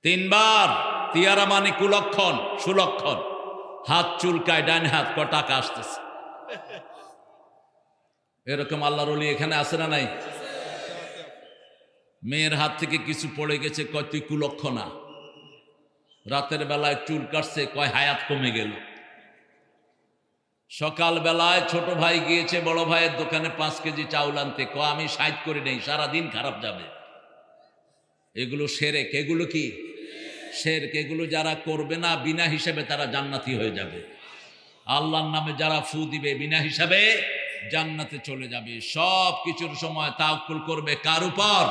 তিনবার তিয়ারা মানে কুলক্ষণ সুলক্ষণ, হাত চুলকায়, ডান হাত টাকা আসতেছে। এরকম আল্লাহর ওলি এখানে আছে না নাই? মেয়ের হাত থেকে কিছু পড়ে গেছে, কয় তুই কুলক্ষণা। রাতের বেলায় চুল কাটছে, কয় হায়াত কমে গেল। সকাল বেলায় ছোট ভাই গিয়েছে বড় ভাইয়ের দোকানে 5 কেজি চাউল আনতে, কয় আমি 60 করে নেই, সারাদিন খারাপ যাবে। এগুলো শিরক। এগুলো কি শিরক? এগুলো যারা করবে না বিনা হিসাবে তারা জান্নাতি হয়ে যাবে। আল্লাহর নামে যারা ফু দিবে বিনা হিসাবে জান্নাতে চলে যাবে। সব কিছুর সময় তাওয়াক্কুল করবে কার উপর?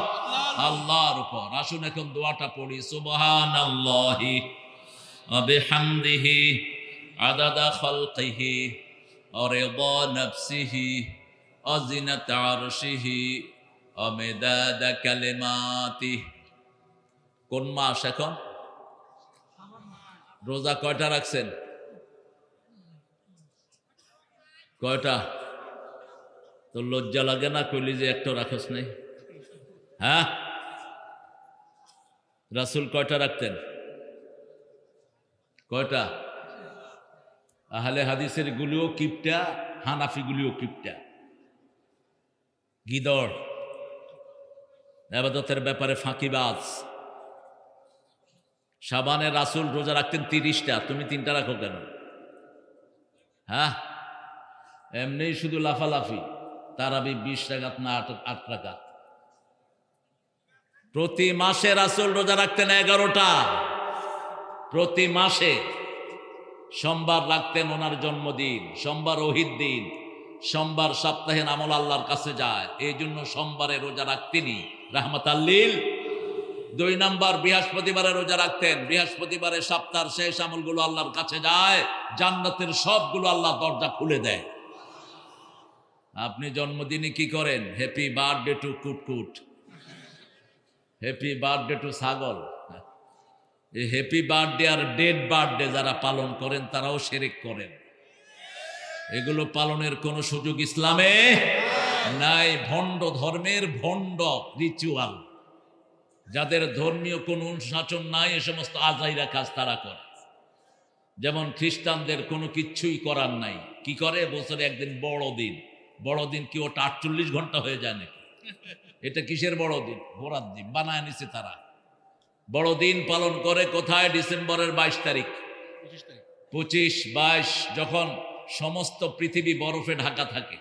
আল্লাহর উপর। আসুন এখন দোয়াটা পড়ি। সুবহানাল্লাহি ওয়া বিহামদিহি আদাদা খালকিহি ওয়া রিদা নাফসিহি ওয়া জিনাতা আরশিহি ওয়া মিদাদা কালিমাতিহি। কোন মাস এখন? রোজা কয়টা রাখছেন? কয়টা? তো লজ্জা লাগে না কইলি যে একটা রাখস নাই? হ্যাঁ, রাসূল কয়টা রাখতেন? কয়টা? আহলে হাদিসের গুলিও কিপটা, হানাফি গুলিও কিপটা, গিদড়, ইবাদতের ব্যাপারে ফাঁকিবাজ। শাবানে রাসূল রোজা রাখতেন 30টা, তুমি 3টা রাখো কেন? হ্যাঁ, এমনি শুধু লাফালাফি। তারাবি 20 রাকাত না 8 রাকাত। প্রতি মাসে রাসূল রোজা রাখতেন 11টা। প্রতি মাসে সোমবার রাখতেন ওনার জন্মদিন, সোমবার ওহিদ দিন, সোমবার সপ্তাহে আমল আল্লাহর কাছে যায়, এই জন্য সোমবারে রোজা রাখতেনি রাহমাতাল লিল। 2 নাম্বার বৃহস্পতিবারে রোজা রাখতেন, বৃহস্পতিবারে সপ্তাহের শেষ আমলগুলো আল্লাহর কাছে যায়, জান্নাতের সবগুলো আল্লাহ দরজা খুলে দেয়। আপনি জন্মদিনে কি করেন? Happy birthday to Kutkut, happy birthday to ছাগল। এই হ্যাপি বার্থডে আর ডেড বার্থডে যারা পালন করেন তারাও শিরক করেন। এগুলো পালনের কোনো সুযোগ ইসলামে নাই। ভণ্ড ধর্মের ভণ্ড রিচুয়াল, যাদের ধর্মীয় কোনো অনুশাসন নাই, এ সমস্ত আজাইরা কাজ তারা করে। যেমন খ্রিস্টানদের কোনো কিচ্ছুই করার নাই, কি করে? বছরে একদিন বড়দিন। বড়দিন কি ওটা 48 ঘন্টা হয়ে যায় নাকি? এটা কিসের বড়দিন? ঘোড়ার দিন বানায় নিছে তারা। বড়দিন পালন করে কোথায়? ডিসেম্বরের 22 তারিখ, 25, 22, যখন সমস্ত পৃথিবী বরফে ঢাকা থাকে।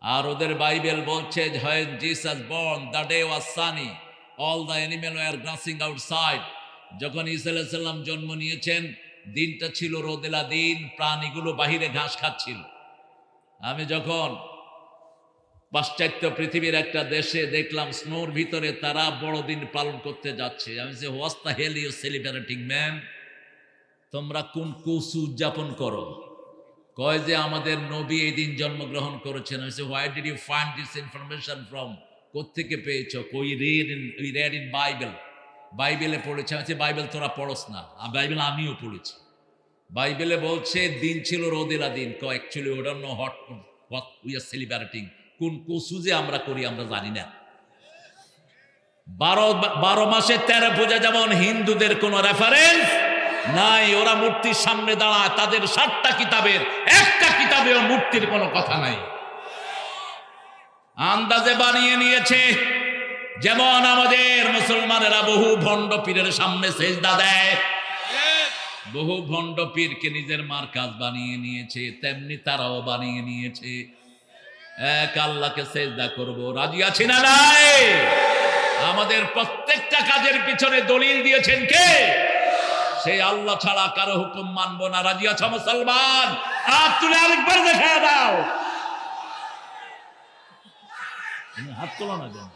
আর ওদের বাইবেল বলছে, when Jesus born, the day was sunny, all the animals were grazing outside. যখন ঈসা আলাইহিস সালাম জন্ম নিয়েছেন, দিনটা ছিল রোদেলা দিন, প্রাণীগুলো বাহিরে ঘাস খাচ্ছিল। আমি যখন পাশ্চাত্য পৃথিবীর একটা দেশে দেখলাম স্নোর ভিতরে তারা বড়দিন পালন করতে যাচ্ছে, আমি যে what's the hell you celebrating man? তোমরা কোন কুসু উদযাপন করো? কয় যে আমাদের নবী এই দিন জন্মগ্রহণ করেছেন। আমি বলছি, why did you find this information from? কোত্থেকে পেয়েছো? উই রেড ইন বাইবেল, বাইবেলে পড়েছে। আমি বলছি, বাইবেল তোরা পড়স না? বাইবেল আমিও পড়েছি। বাইবেলে বলছে দিন ছিল রোদেলা দিন। Actually we don't know what we are celebrating. কোন কুসু যে আমরা করি আমরা জানি না। 12 মাসে 13 পূজা, যেমন হিন্দুদের কোনো রেফারেন্স নাই। ওরা মূর্তির সামনে দাঁড়ায়, তাদের 7টা কিতাবের একটা কিতাবেও মূর্তির কোনো কথা নাই, আন্দাজে বানিয়ে নিয়েছে। যেমন আমাদের মুসলমানেরা বহু ভণ্ড পীরের সামনে সেজদা দেয়, বহু ভণ্ড পীরকে নিজের মারকাজ বানিয়ে নিয়েছে, তেমনি তারাও বানিয়ে নিয়েছে এক আল্লাহকে সেজদা করব। রাজি আছি না নাই? আমাদের প্রত্যেকটা কাজের পিছনে দলিল দিয়েছেন কে? সেই আল্লাহ ছাড়া কারো হুকুম মানব না। রাজি আছো মুসলমান? হাত তুলে আরেকবার দেখায় দাও। হাত তোলো না কেন?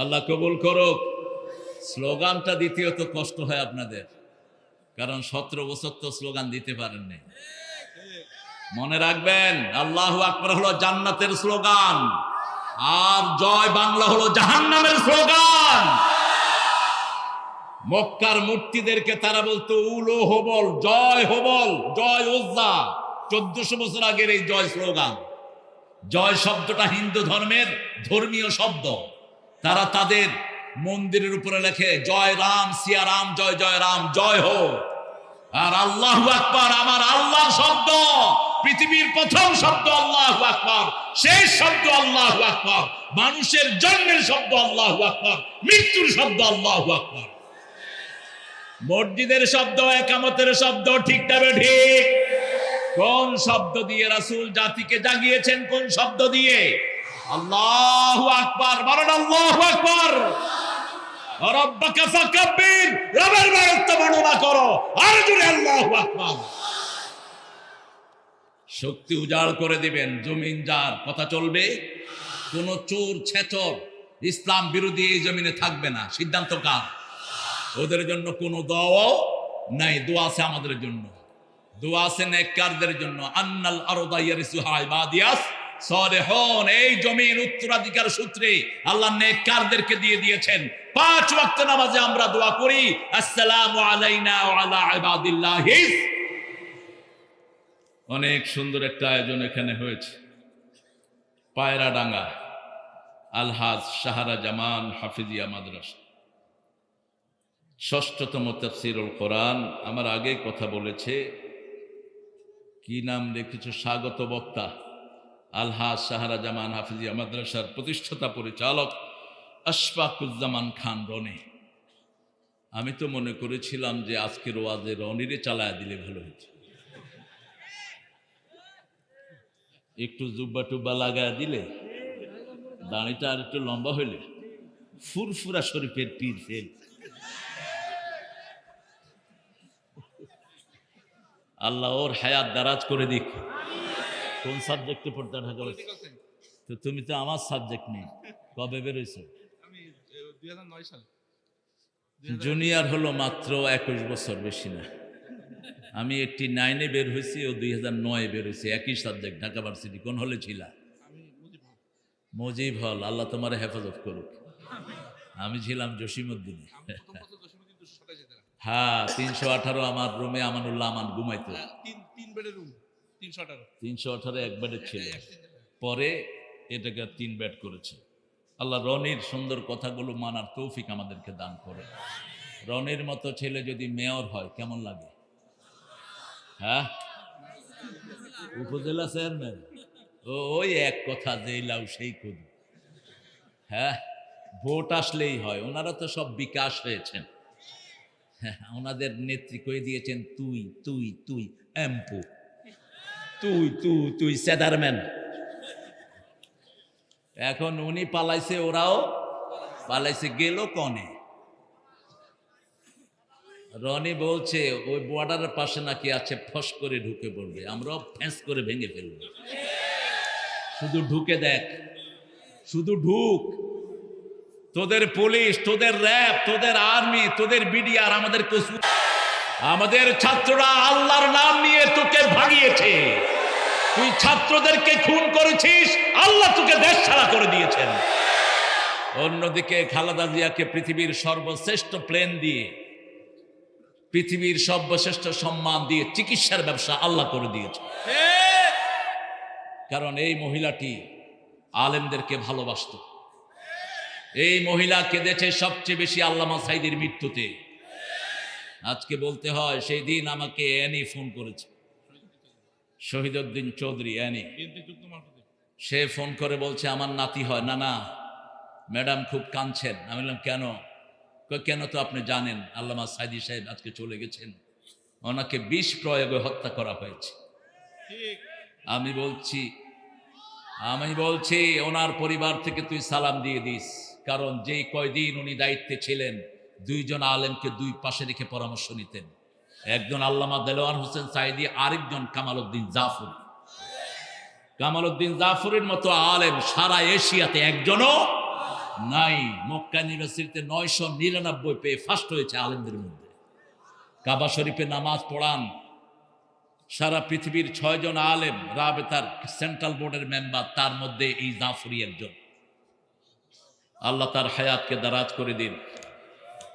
আল্লাহ কবুল করুক। স্লোগানটা দ্বিতীয়ত কষ্ট হয় আপনাদের, কারণ 17 বছর তো স্লোগান দিতে পারেননি। মনে রাখবেন, আল্লাহু আকবার হলো জান্নাতের স্লোগান, আর জয় বাংলা হলো জাহান্নামের স্লোগান। মক্কার মূর্তিদেরকে তারা বলতো উলো হবল, জয় হবল, জয় উজ্জা। 1400 বছর আগের এই জয় স্লোগান। জয় শব্দটা হিন্দু ধর্মের ধর্মীয় শব্দ। তারা তাদের মন্দিরের উপরে লেখে জয় রাম সিয়া রাম, জয় জয় রাম, জয় হো। আর আল্লাহু আকবার আমার আল্লাহর শব্দ, পৃথিবীর প্রথম শব্দ আল্লাহু আকবার, শেষ শব্দ আল্লাহু আকবার, মানুষের জন্মের শব্দ আল্লাহু আকবার, মৃত্যুর শব্দ আল্লাহু আকবার। মসজিদের শব্দ, একামতের শব্দ, ঠিক তবে ঠিক। কোন শব্দ দিয়ে রাসূল জাতিকে জাগিয়েছেন? কোন শব্দ দিয়ে? আল্লাহু আকবার। বলেন আল্লাহু আকবার। রব্বাকা ফাকাব্বির, রবের বরত্ব বর্ণনা করো, আর জোরে আল্লাহু আকবার। শক্তি উজাড় করে দিবেন, জমিন যার কথা চলবে। কোন চোর ছেচর ইসলাম বিরোধী এই জমিনে থাকবে না, সিদ্ধান্ত কার? ওদের জন্য কোনো দোয়াও নাই, দোয়া আছে আমাদের জন্য, দোয়া আছে নেককারদের জন্য। আন্নাল আরদা ইয়ারিসুহা ইবাদিয়াস সালিহুন, এই জমিন উত্তরাধিকার সূত্রে আল্লাহ নেককারদেরকে দিয়ে দিয়েছেন। 5 ওয়াক্ত নামাজে আমরা দোয়া করি, আসসালামু আলাইনা ওয়া আলা ইবাদিল্লাহিস। অনেক সুন্দর একটা আয়োজন এখানে হয়েছে। পায়রাডাঙ্গা আলহাজ শাহরা জামান হাফিজিয়া মাদ্রাসা, 6তম তাফসীরুল কোরআন। আমার আগে কথা বলেছে, কি নাম রেখেছ? স্বাগত বক্তা আলহাজ শাহরা জামান হাফিজিয়া মাদ্রাসার প্রতিষ্ঠাতা পরিচালক আশফাকুজ্জামান খান রনি। আমি তো মনে করেছিলাম যে আজকের ওয়াজে রনিরে চালায় দিলে ভালো হতো, একটু জুব্বা টুব্বা লাগায় দিলে, দাড়িটা আর একটু লম্বা হইলে, ফুরফুরা শরীফের পীর ফেল। আল্লাহ ওর হায়াত দারাজ করে দিক। কোন সাবজেক্টে পড়তে ঢাকা? তো তুমি তো আমার সাবজেক্ট নেই। কবে বেরোইছো? আমি 2009 সালে। জুনিয়র হলো মাত্র 21 বছর, বেশি না। আমি 89-এ বের হয়েছি, ও 2009-এ বের হয়েছি। একই সাবজেক্ট, ঢাকা ভার্সিটি। কোন হলে ছিলা? আমি মুজিব হল। আল্লাহ তোমার হেফাজত করুক। আমি ছিলাম জসিমউদ্দিনে। প্রথম বছর জসিমউদ্দিন 227 যেতে। হ্যাঁ, 318 আমার রুমে আমানুল্লাহ আমান ঘুমাইতো। তিন বেডের রুম, 318 318 এক বেডের ছিল, পরে এটাকে 3 বেড করেছে। আল্লাহ রনির সুন্দর কথাগুলো মানার তৌফিক আমাদেরকে দান করে। রনির মতো ছেলে যদি মেয়র হয় কেমন লাগে? হ্যাঁ, উপজেলা চেয়ারম্যান, ওই এক কথা, যেই লাউ সেই কদু। হ্যাঁ, ভোট আসলেই হয়। ওনারা তো সব বিকাশ হয়েছেন। হ্যাঁ, ওনাদের নেত্রী কয়ে দিয়েছেন তুই তুই তুই এমপু, তুই তুই তুই চেয়ারম্যান। এখন উনি পালাইছে, ওরাও পালাইছে, গেল কনে। রনি বলছে ওই বর্ডারের পাশে নাকি আছে, ফস করে ঢুকে পড়বে, আমরাও ফ্যাঁস করে ভেঙে ফেলব। শুধু ঢুকে দেখ, শুধু ঢুক। তোদের পুলিশ, তোদের র্যাব, তোদের আর্মি, তোদের বিডিআর আমাদের ছাত্ররা আল্লাহর নাম নিয়ে তোকে ভাগিয়েছে। তুই ছাত্রদেরকে খুন করেছিস, আল্লাহ তোকে দেশ ছাড়া করে দিয়েছেন। অন্যদিকে খালেদা জিয়াকে পৃথিবীর সর্বশ্রেষ্ঠ প্লেন দিয়ে, পৃথিবীর সর্বশ্রেষ্ঠ সম্মান দিয়ে চিকিৎসার ব্যবসা আল্লাহ করে দিয়েছে। কারণ এই মহিলাটি আলেমদেরকে ভালোবাসত। এই মহিলা কেঁদেছে সবচেয়ে বেশি আল্লামা সাঈদীর মৃত্যুতে। আজকে বলতে হয়, সেই দিন আমাকে অ্যানি ফোন করেছে, শহীদউদ্দিন চৌধুরী অ্যানি। সে ফোন করে বলছে আমার নাতি হয়। না না ম্যাডাম খুব কাঁদছেন। আমি বললাম কেন? কেন তো আপনি জানেন আল্লামা সাঈদী সাহেব আজকে চলে গেছেন, ওনাকে বিষ প্রয়োগে হত্যা করা হয়েছে। আমি বলছি ওনার পরিবার থেকে তুই সালাম দিয়ে দিস, কারণ যেই কয়দিন উনি দায়িত্বে ছিলেন 2 জন আলেমকে 2 পাশে রেখে পরামর্শ নিতেন। একজন আল্লামা দেলোয়ার হোসেন সাঈদী, আরেকজন কামাল উদ্দিন জাফরি। কামাল উদ্দিন জাফরির মতো আলেম সারা এশিয়াতে একজনও নাই। মক্কা ইউনিভার্সিটিতে 999 পেয়ে ফার্স্ট হয়েছে আলেমদের মধ্যে। কাবা শরীফে নামাজ পড়ান সারা পৃথিবীর 6 জন আলেম, রাবেতার সেন্ট্রাল বোর্ডের মেম্বার, তার মধ্যে এই জাফরি একজন। আল্লাহ তার হায়াতকে দারাজ করে দিন,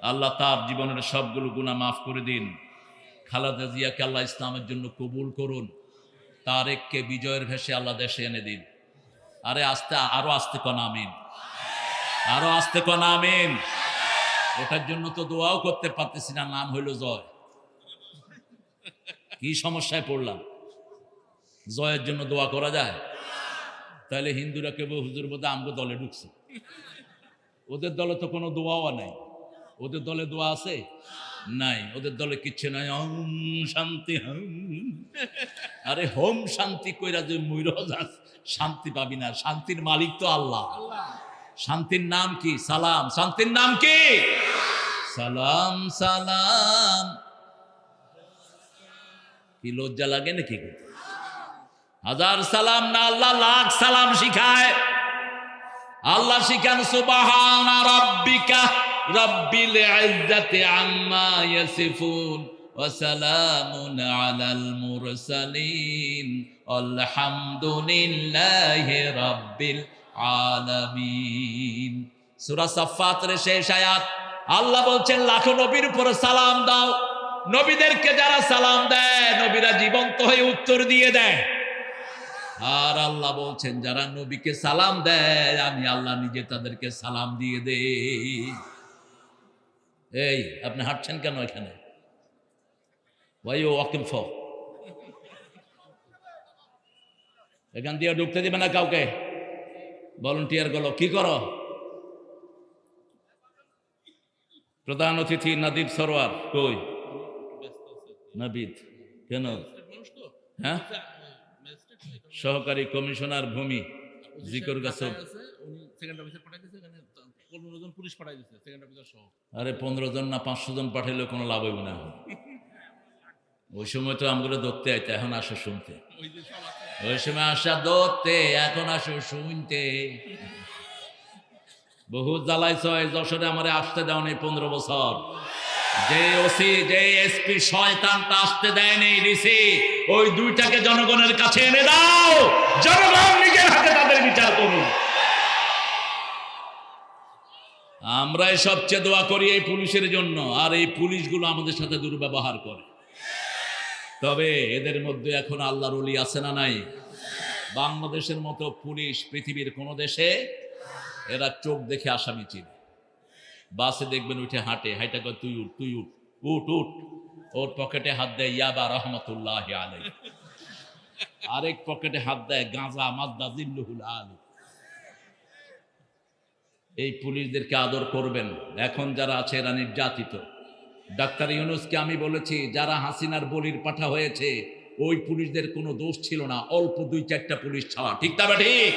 আল্লাহ তার জীবনের সবগুলো গুনাহ মাফ করে দিন। খালেদা জিয়াকে আল্লাহ ইসলামের জন্য কবুল করুন। তারেককে বিজয়ের ভেসে আল্লাহ দেশে এনে দিন। আরে আস্তে, আরো আস্তে কন আমিন, আরো আস্তে কন আমিন। এটার জন্য তো দোয়াও করতে পারতেছি না, নাম হইল জয়। কি সমস্যায় পড়লাম? জয়ের জন্য দোয়া করা যায়? তাহলে হিন্দুরা কেবল হুজুর বোধ আমগো দলে ঢুকছে। ওদের দলে তো কোনো দোয়াও নাই। ওদের দলে দোয়া আছে? নাই। ওদের দলে কিচ্ছু নাই। ওম শান্তি হোম। আরে হোম শান্তি কইরা যে মুইরজাস শান্তি পাবি না। শান্তির মালিক তো আল্লাহ। শান্তির নাম কি? সালাম। শান্তির নাম কি? সালাম সালাম। কি লজ্জা লাগে নাকি? হাজার সালাম না, আল্লাহ লাখ সালাম শিখায়। আল্লাহ শিখান সুবহানা রাব্বিকা রাব্বিল ইজ্জাতি আম্মা ইয়াসিফুন ওয়া সালামুন আলাল মুরসালিন আলহামদুলিল্লাহি রাব্বিল আলামিন। সূরা সাফফাতের শেষ আয়াত। আল্লাহ বলছেন লাখো নবীর উপরে সালাম দাও। নবীদেরকে যারা সালাম দেয়, নবীরা জীবন্ত হয়ে উত্তর দিয়ে দেয়। আর আল্লাহ বলছেন যারা নবীকে সালাম দেয়, আমি আল্লাহ নিজে তাদেরকে সালাম দিয়ে দেই। এই আপনি হাঁটছেন কেন এখানে? Why you walking for? এখান দিয়ে ঢুকতে দিবে না কাউকে। ভলান্টিয়ার গুলো কি করো? প্রধান অতিথি নাদিব সরোয়ার কই? নাবিদ কেন? হ্যাঁ, সহকারী কমিশনার ভূমি জিকর গাছ। আরে 15 জন না 500 জন পাঠাইলে কোনো লাভ হইব না। ওই সময় তো আমরা ধরতে আইতে, এখন আসো শুনতে। ওই সময় আসা ধরতে, এখন আসো শুনতে। বহু জ্বালাইছ। যশোরে আমার আসতে দেওয়া নেই 15 বছর। যে ওসি যে এসপি শয়তানটা আসতে দেয়নি ডিসি, ওই দুইটাকে জনগণের কাছে এনে দাও। জনগণ নিজের হাতে তাদের বিচার করুন। আমরাই সবচেয়ে দোয়া করি এই পুলিশের জন্য, আর এই পুলিশগুলো আমাদের সাথে দুর্ব্যবহার করে। তবে এদের মধ্যে এখন আল্লাহর ওলি আছে না নাই? বাংলাদেশের মতো পুলিশ পৃথিবীর কোন দেশে এরা চোখ দেখে আসামি চিনে। বাসে দেখবেন উঠে হাঁটে, হাইটা কর তুই উঠ, তুই উঠ, উঠ উঠ। ওর পকেটে হাত দেয় ইয়াবা রহমতুল্লাহ আলাই, আরেক পকেটে হাত দেয় গাঁজা মাদ্দা জিল্লুহুল আলী। এই পুলিশদেরকে আদর করবেন। এখন যারা আছে এরা নির্যাতিত। ডাক্তার ইউনূসকে আমি বলেছি, যারা হাসিনার বলির পাঠা হয়েছে ওই পুলিশদের কোনো দোষ ছিল না, অল্প 2-4টা পুলিশ ছাড়া। ঠিক না ঠিক?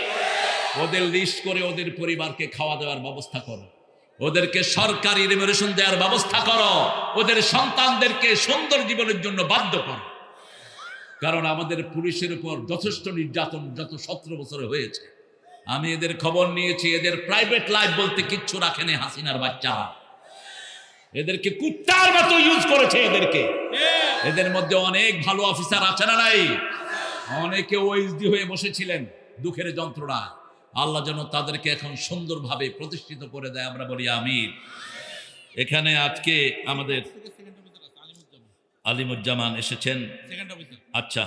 ওদের লিস্ট করে ওদের পরিবারকে খাওয়া দেওয়ার ব্যবস্থা করো, ওদেরকে সরকারি রিমুনারেশন দেওয়ার ব্যবস্থা করো, ওদের সন্তানদেরকে সুন্দর জীবনের জন্য বাধ্য করো। কারণ আমাদের পুলিশের উপর যথেষ্ট নির্যাতন গত 17 বছরে হয়েছে। আমি এদের খবর নিয়েছি। এদের প্রাইভেট লাইফ বলতে কিচ্ছু রাখেনি হাসিনার বাচ্চারা। এদেরকে কুত্তার মতো ইউজ করেছে এদেরকে। এদের মধ্যে অনেক ভালো অফিসার আছে না নাই? অনেকে ওএসডি হয়ে বসেছিলেন দুঃখের যন্ত্রণা। আল্লাহ যেন তাদেরকে এখন সুন্দরভাবে প্রতিষ্ঠিত করে দেয়, আমরা বলি আমিন। এখানে আজকে আমাদের আলিমুজ্জামান এসেছেন। আচ্ছা,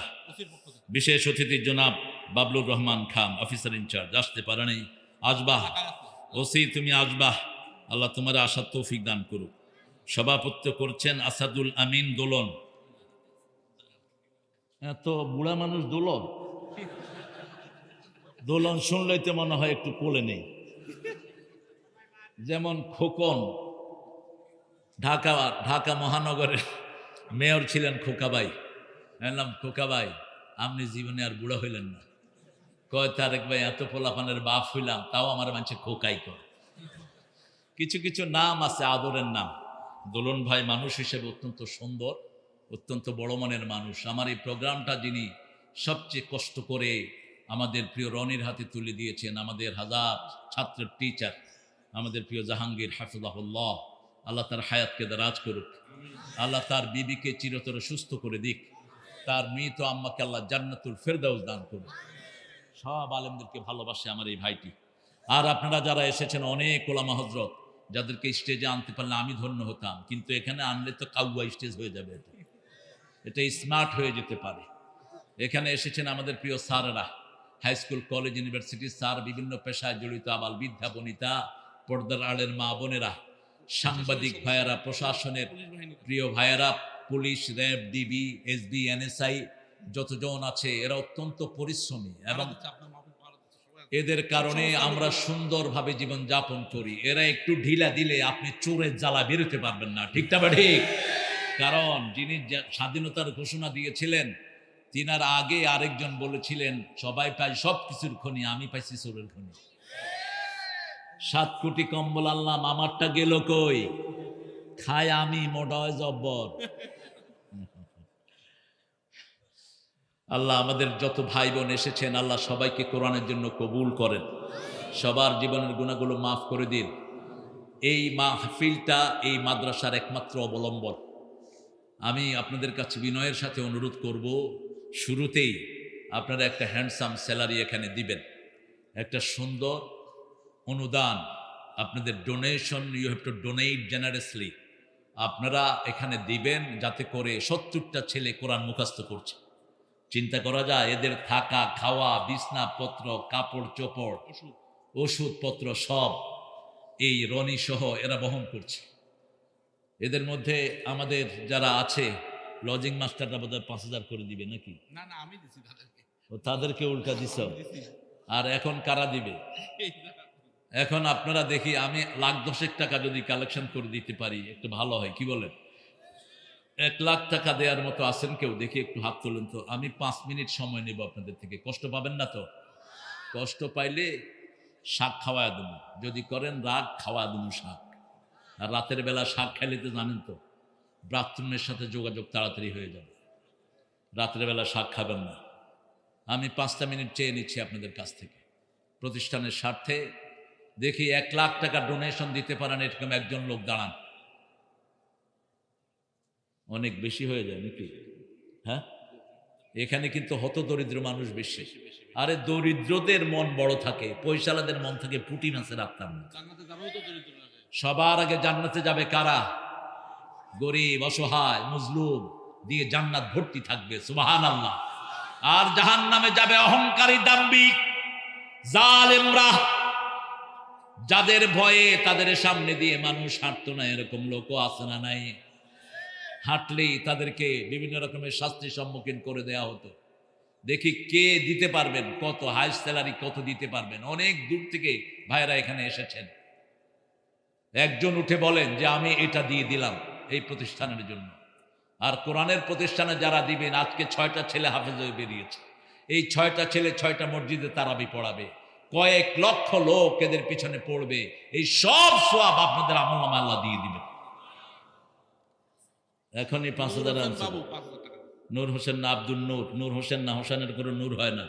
বিশেষ অতিথি জনাব বাবলুর রহমান খান, অফিসার ইনচার্জ, আসতে পারেনি। আসবাহ ওসি, তুমি আসবাহ, আল্লাহ তোমার আসার তৌফিক দান করুক। সভাপতিত্ব করছেন আসাদুল আমিন দোলন। এত বুড়া মানুষ দোলন, দোলন শুনলেই তো মনে হয় একটু কোলে নেই। যেমন খোকন, ঢাকা মহানগরের মেয়র ছিলেন খোকাবাই। বললাম খোকাবাই, আপনি জীবনে আর বুড়া হইলেন না। কয় তারেক ভাই, এত পোলাপানের বাপ হইলাম, তাও আমার মানুষে খোকাই কয়। কিছু কিছু নাম আছে আদরের নাম। দোলন ভাই মানুষ হিসেবে অত্যন্ত সুন্দর, অত্যন্ত বড় মনের মানুষ। আমার এই প্রোগ্রামটা যিনি সবচেয়ে কষ্ট করে আমাদের প্রিয় রনির হাতে তুলে দিয়েছেন, আমাদের হাজার ছাত্রের টিচার, আমাদের প্রিয় জাহাঙ্গীর হাফিজাহুল্লাহ, আল্লাহ তার হায়াতকে দারাজ করুক। আল্লাহ তার বিবিকে চিরতর সুস্থ করে দিক। তার মৃত আম্মাকে আল্লাহ জান্নাতুল ফেরদাউস দান করুক। সব আলেমদেরকে ভালোবাসে আমার এই ভাইটি। আর আপনারা যারা এসেছেন, অনেক ওলামা হযরত, যাদেরকে স্টেজে আনতে পারলে আমি ধন্য হতাম, কিন্তু এখানে আনলে তো কাউয়া স্টেজ হয়ে যাবে। এটা স্মার্ট হয়ে যেতে পারে। এখানে এসেছেন আমাদের প্রিয় স্যারেরা, হাই স্কুল, কলেজ, ইউনিভার্সিটির স্যার, বিভিন্ন পেশায় জড়িত আবাল বৃদ্ধা বনিতা, পর্দার আড়ের মা বোনেরা, সাংবাদিক ভাইয়েরা, প্রশাসনের পুলিশ বাহিনী প্রিয় ভাইয়েরা, police, RAB, DB, SB, NSI যতজন আছে এরা অত্যন্ত পরিশ্রমী এবং আপনার মাহফিল পাহারা দিচ্ছে সবাই। এদের কারণে আমরা সুন্দরভাবে জীবন যাপন করি। এরা একটু ঢিলা দিলে আপনি চোরের জ্বালা বেরোতে পারবেন না, ঠিক না ঠিক? কারণ যিনি স্বাধীনতার ঘোষণা দিয়েছিলেন তিনার আগে আরেকজন বলেছিলেন সবাই পায় সব কিছুর খনি, আমি পাইছি চোরের খনি। 7 কোটি কম্বল আনলাম, আমারটা গেল কই? খায় আমি, মোটা হয় জব্বর। আল্লাহ আমাদের যত ভাই বোন এসেছেন আল্লাহ সবাইকে কোরআনের জন্য কবুল করেন, সবার জীবনের গুণাগুলো মাফ করে দিন। এই মাহফিলটা এই মাদ্রাসার একমাত্র অবলম্বন। আমি আপনাদের কাছে বিনয়ের সাথে অনুরোধ করব, শুরুতেই আপনারা একটা হ্যান্ডসাম স্যালারি এখানে দিবেন, একটা সুন্দর অনুদান, আপনাদের donation, you have to donate generously. আপনারা এখানে দিবেন যাতে করে 70টা ছেলে কোরআন মুখস্থ করছে। চিন্তা করা যায় এদের থাকা, খাওয়া, বিছনাপত্র, কাপড় চোপড়, ওষুধপত্র সব এই রনি সহ এরা বহন করছে। এদের মধ্যে আমাদের যারা আছে লজিং মাস্টাররা বোধহয় 5,000 করে দিবে নাকি? না না, আমি দিছি তাদেরকে। ও তাদেরকে উল্টা দিছ। দিছি। আর এখন কারা দিবে? এই জায়গা। এখন আপনারা দেখি আমি 1,10,000 টাকা যদি কালেকশন করে দিতে পারি একটু ভালো হয়, কি বলেন? 1 লাখ টাকা দেওয়ার মতো আছেন কেউ? দেখি একটু হাত তোলেন তো। আমি 5 মিনিট সময় নেব আপনাদের থেকে, কষ্ট পাবেন না তো? কষ্ট পাইলে শাক খাওয়া দেবো, যদি করেন রাগ খাওয়া দেবো শাক। আর রাতের বেলা শাক খাইলে তো জানেন তো বাথরুমের সাথে যোগাযোগ তাড়াতাড়ি হয়ে যাবে। রাতের বেলা শাক খাবেন না। আমি 5টা মিনিট চেয়ে নিচ্ছি আপনাদের কাছ থেকে প্রতিষ্ঠানের স্বার্থে। দেখি 1 লাখ টাকা ডোনেশন দিতে পারেন এরকম একজন লোক দাঁড়ান। অনেক বেশি হয়ে যায় নাকি? হ্যাঁ, এখানে কিন্তু হতদরিদ্র মানুষ বেশি। আরে দরিদ্রদের মন বড় থাকে, পয়সালাদের মন থাকে পুঁটি মাছের আত্মার মতো। জান্নাতে যাবেও তো দরিদ্র না। সবার আগে জান্নাতে যাবে কারা? গরিব, অসহায়, মজলুম দিয়ে জান্নাত ভর্তি থাকবে, সুবহানাল্লাহ। আর জাহান্নামে যাবে অহংকারী, দাম্ভিক, জালেমরা, যাদের ভয়ে তাদের সামনে দিয়ে মানুষ হাঁটতো না, এরকম লোকও আছে না নাই? হাঁটলেই তাদেরকে বিভিন্ন রকমের শাস্তির সম্মুখীন করে দেয়া হতো। দেখি কে দিতে পারবেন, কত হাই স্যালারি কত দিতে পারবেন। অনেক দূর থেকে ভাইরা এখানে এসেছেন। একজন উঠে বলেন যে আমি এটা দিয়ে দিলাম এই প্রতিষ্ঠানের জন্য। আর কোরআনের প্রতিষ্ঠানে যারা দিবেন, আজকে 6টা ছেলে হাফেজ হয়ে বেরিয়েছে। এই 6টা ছেলে 6টা মসজিদে তারাবি পড়াবে, কয়েক লক্ষ লোক এদের পিছনে পড়বে। এই সব সওয়াব আপনাদের আমলনামায় আল্লাহ দিয়ে দিবেন। এখনই 5,000 আনছে। বাবু 5,000 টাকা। নূর হোসেন না আব্দুল নূর? নূর হোসেন না, হোসেনের কোনো নূর হয় না,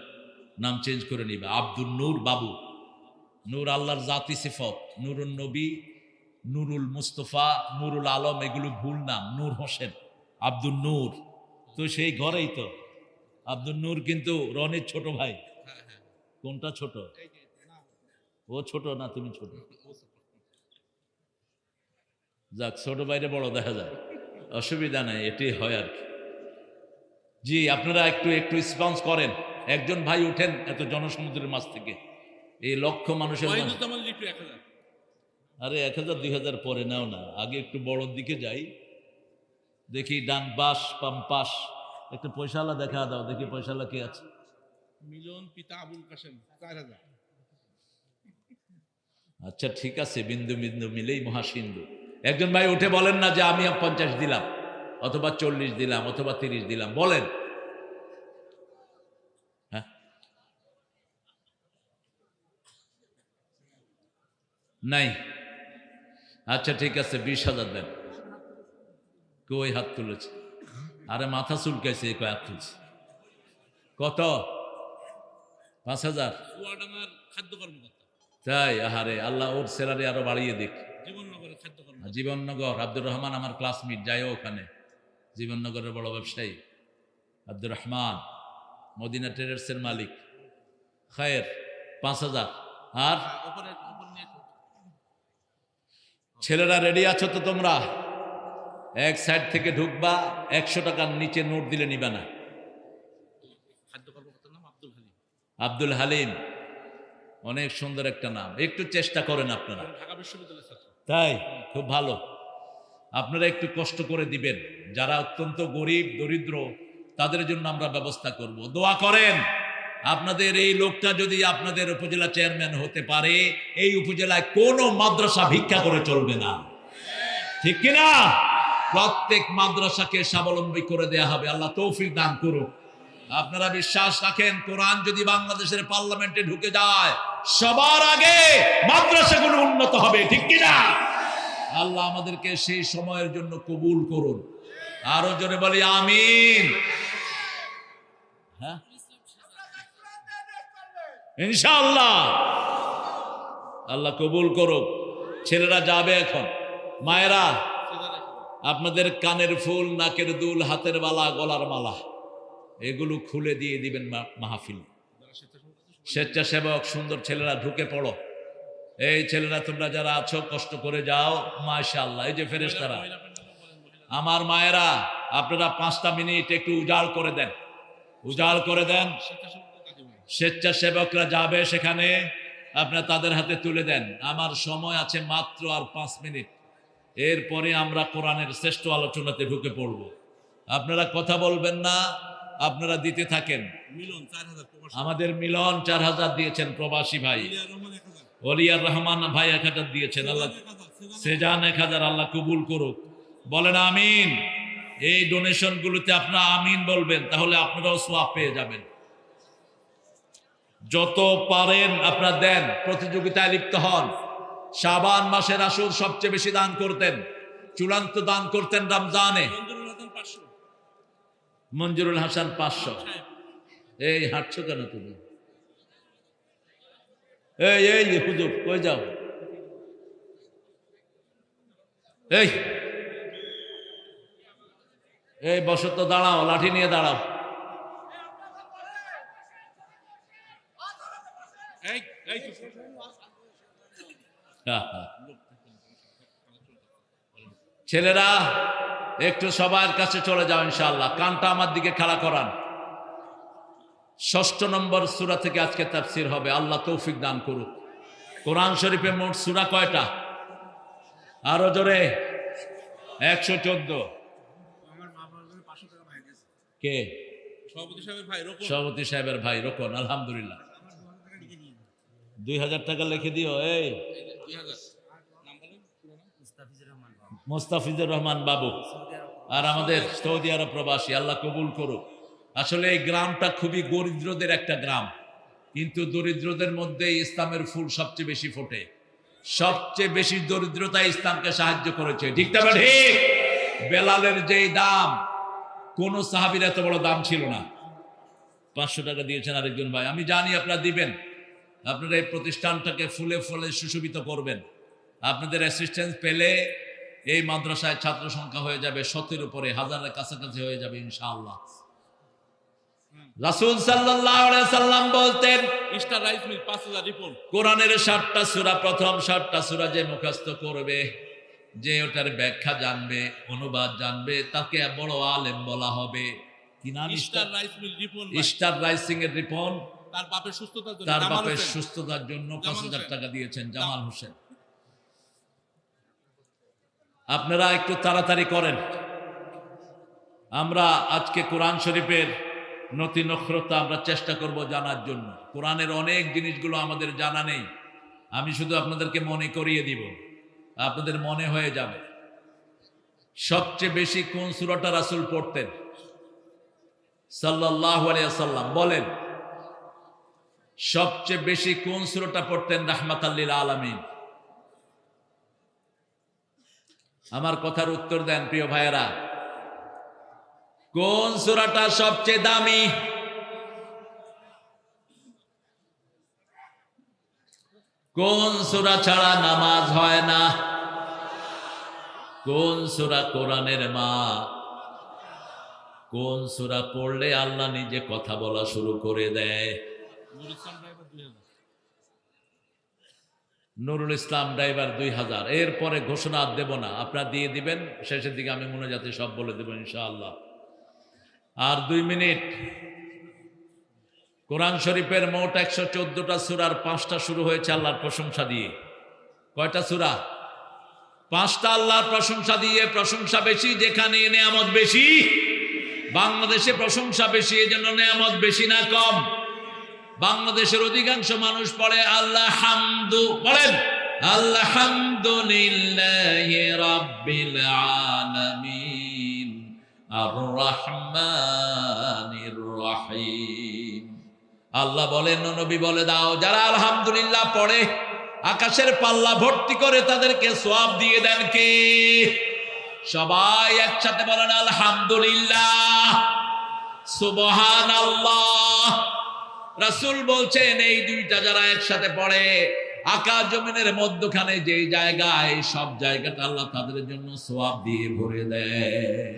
নাম চেঞ্জ করে নিবে, আব্দুল নূর বাবু। নূর আল্লাহর জাতি সিফত। নুরুল নবী, নুরুল মুস্তফা, নুরুল আলম এগুলো ভুল নাম। নূর হোসেন, আব্দুল নূর তো সেই ঘরেই তো। আব্দুল নূর কিন্তু রনির ছোট ভাই। হ্যাঁ হ্যাঁ। কোনটা ছোট? এই যে না, ও ছোট না তুমি ছোট? ও support। যাক, ছোট বাইরে বড় দেখা যায়, অসুবিধা নাই, এটি হয় আর কি। জি, আপনারা একটু একটু রেসপন্স করেন। একজন ভাই উঠেন এত জনসমুদ্রের মাঝ থেকে, এই লক্ষ মানুষের মাঝে। ওয়াহিদুজ্জামান লিটু 1000। আরে 1,000 2,000 পরে নাও না, আগে একটু বড়র দিকে যাই। দেখি ডান পাশ বাম পাশ, একটু পয়সাওয়ালা দেখা দাও, দেখি পয়সাওয়ালা কে আছে। মিলন পিতা আবুল কাশেম 4000। আচ্ছা ঠিক আছে, বিন্দু বিন্দু মিলেই মহাসিন্ধু। একজন ভাই উঠে বলেন না যে আমি 50 দিলাম, অথবা 40 দিলাম, অথবা 30 দিলাম, বলেন। হ্যাঁ, নাই? আচ্ছা ঠিক আছে, 20,000 দেন। কই হাত তুলেছে? আরে মাথা চুলকাইছে, কয় হাত তুলছে। কত? 5,000? চুয়াডাঙ্গার খাদ্য কর্মকর্তা, তাই? আহারে আল্লাহ ওর স্যালারি আরো বাড়িয়ে দিক। জীবননগরের খাদ্য কর্মকর্তা। জীবননগর, আব্দুর রহমান আমার ক্লাসমেট, যাইও ওখানে। জীবননগরের বড় ব্যবসায়ী আব্দুর রহমান, মদিনা ট্রেডার্সের মালিক। খায়ের, 5,000। আর ওপরে নিয়ে এসো। ছেলেরা রেডি আছো তো তোমরা? এক সাইড থেকে ঢুকবা, 100 টাকার নিচে নোট দিলে নিবে না। আব্দুল হালিম, অনেক সুন্দর একটা নাম, একটু চেষ্টা করেন আপনারা। ঢাকা বিশ্ববিদ্যালয়ের ছাত্র। তাই খুব ভালো। আপনারা একটু কষ্ট করে দিবেন, যারা অত্যন্ত গরিব দরিদ্র তাদের জন্য আমরা ব্যবস্থা করব। দোয়া করেন আপনাদের এই লোকটা যদি আপনাদের উপজেলা চেয়ারম্যান হতে পারে, এই উপজেলায় কোনো মাদ্রাসা ভিক্ষা করে চলবে না, ঠিক কিনা? প্রত্যেক মাদ্রাসাকে স্বাবলম্বী করে দেয়া হবে। আল্লাহ তৌফিক দান করুক। আপনারা বিশ্বাস রাখেন, কোরআন যদি বাংলাদেশের পার্লামেন্টে ঢুকে যায়, সবার আগে মাদ্রাসাগুলো উন্নত হবে, ঠিক কিনা? আল্লাহ আমাদেরকে সেই সময়ের জন্য কবুল করুন। আরো জোরে বলি আমিন। হ্যাঁ, ইনশাআল্লাহ আল্লাহ কবুল করুক। ছেলেরা যাবে এখন। মায়েরা, আপনাদের কানের ফুল, নাকের দুল, হাতের বালা, গলার মালা, এগুলো খুলে দিয়ে দিবেন মাহফিল। স্বেচ্ছাসেবক সুন্দর ছেলেরা ঢুকে পড়ো। এই ছেলেরা তোমরা যারা আছো কষ্ট করে যাও, মাশাআল্লাহ। এই যে ফেরেশতারা, আমার মায়েরা, আপনারা 5টা মিনিট একটু উজাড় করে দেন, উজাড় করে দেন। স্বেচ্ছাসেবকরা যাবে সেখানে, আপনারা তাদের হাতে তুলে দেন। আমার সময় আছে মাত্র আর 5 মিনিট, এরপরে আমরা কোরআনের শ্রেষ্ঠ আলোচনাতে ঢুকে পড়ব। আপনারা কথা বলবেন না, আপনারা দিতে থাকেন। মিলন 4000 প্রবাসী। আমাদের মিলন 4000 দিয়েছেন প্রবাসী ভাই। ওলিয়ার রহমান ভাই 1000 দিয়েছেন। আল্লাহ সেজান 1000, আল্লাহ কবুল করুক। বলেন আমিন। এই ডোনেশন গুলোতে আপনারা আমিন বলবেন, তাহলে আপনারাও সওয়াব পেয়ে যাবেন। যত পারেন আপনারা দেন, প্রতিযোগিতায় লিপ্ত হন। শাবান মাসে রাসূল সবচেয়ে বেশি দান করতেন, চূড়ান্ত দান করতেন রমজানে। মঞ্জুরুল হাসান 500। এই হাঁটছো কেন তুমি? এই এই হুজুর কই যাও? এই এই বসো তো, দাঁড়াও, লাঠি নিয়ে দাঁড়াও। এই এই ছেলেরা একটু সবার কাছে চলে যাও ইনশাআল্লাহ। কানটা আমার দিকে খাড়া করান। 6 নম্বর সূরা থেকে আজকে তাফসীর হবে। আল্লাহ তৌফিক দান করুক। কোরআন শরীফে মোট সূরা কয়টা? আরো জোরে। 114। আমার মা বাবার 500 টাকা ভাই গেছে। কে? সভাপতি সাহেবের ভাই রকম। সভাপতি সাহেবের ভাই রোকন, আলহামদুলিল্লাহ। 2000 টাকা লিখে দিও। এই 2000 নাম বলেন। মুস্তাফিজুর রহমান বাবু, আর আমাদের সৌদি আরব প্রবাসী, আল্লাহ কবুল করুক। আসলে এই গ্রামটা খুবই দরিদ্রদের একটা গ্রাম, কিন্তু দরিদ্রদের মধ্যে ইসলামের ফুল সবচেয়ে বেশি ফোটে। সবচেয়ে বেশি দরিদ্রতা ইসলামকে সাহায্য করেছে, ঠিক না? ঠিক। বেলালের যেই দাম, কোন সাহাবীর এত বড় দাম ছিল না। 500 টাকা দিয়েছেন আরেকজন ভাই। আমি জানি আপনারা দিবেন। আপনারা এই প্রতিষ্ঠানটাকে ফুলে ফুলে সুশোভিত করবেন। আপনাদের অ্যাসিস্ট্যান্স পেলে এই মাদ্রাসায় ছাত্র সংখ্যা হয়ে যাবে 100-এর উপরে, 1000-এর কাছাকাছি হয়ে যাবে ইনশাআল্লাহ। রাসূল সাল্লাল্লাহু আলাইহি সাল্লাম বলতেন, স্টার রাইস মিল 5000 রিপন। কোরআনের 7টা সূরা, প্রথম 7টা সূরা যে মুখস্থ করবে, যে ওটার ব্যাখ্যা জানবে, অনুবাদ জানবে, তাকে বড় আলেম বলা হবে। কি নাম? Star rice mill Ripon. Star rising এর রিপন। তার বাপের সুস্থতার জন্য, তার জামাল বাপের হোসেন। সুস্থতার জন্য জামাল 5000 হোসেন। টাকা দিয়েছেন জামাল হোসেন। আপনারা একটু তাড়াতাড়ি করেন। আমরা আজকে কোরআন শরীফের নতি নক্ষরতা আমরা চেষ্টা করব জানার জন্য। কোরআনের অনেক জিনিসগুলো আমাদের জানা নেই। আমি শুধু আপনাদেরকে মনে করিয়ে দিব, আপনাদের মনে হয়ে যাবে। সবচেয়ে বেশি কোন সূরাটা রাসূল পড়তেন সাল্লাল্লাহু আলাইহি ওয়াসাল্লাম? বলেন, সবচেয়ে বেশি কোন সূরাটা পড়তেন রাহমাতাল লিল আলামিন? আমার কথার উত্তর দেন প্রিয় ভাইয়েরা। কোন সূরাটা সবচেয়ে দামি? কোন সূরা ছাড়া নামাজ হয় না? কোন সূরা কোরআনের মা? কোন সূরা পড়লে আল্লাহ নিজে কথা বলা শুরু করে দেয়? নুরুল ইসলাম ড্রাইভার 2000। নুরুল ইসলাম ড্রাইভার 2000। এরপরে ঘোষণা দেব না, আপনারা দিয়ে দিবেন। শেষের দিকে আমি মনে যাতে সব বলে দেব ইনশাআল্লাহ। আর 2 মিনিট। কোরআন শরীফের মোট 114টা সূরার 5টা শুরু হয়েছে আল্লাহর প্রশংসা দিয়ে। কয়টা সূরা? 5টা আল্লাহর প্রশংসা দিয়ে। প্রশংসা বেশি যেখানে নেয়ামত বেশি। বাংলাদেশে প্রশংসা বেশি, এজন্য নেয়ামত বেশি না কম? বাংলাদেশের অধিকাংশ মানুষ পড়ে আল্লাহ হামদু, বলেন আলহামদুলিল্লাহি রাব্বিল আলামিন আর রহমানির রহিম। আল্লাহ বলেন, নবী বলে দাও, যারা আলহামদুলিল্লাহ পড়ে আকাশের পাল্লা ভর্তি করে তাদেরকে সওয়াব দিয়ে দেন কে? সবাই একসাথে বলেন আলহামদুলিল্লাহ, সুবহানাল্লাহ। রাসূল বলছেন এই দুইটা যারা একসাথে পড়ে আকাশ জমিনের মধ্যখানে যে জায়গায়, সব জায়গাটা আল্লাহ তাদের জন্য সওয়াব দিয়ে ভরে দেয়।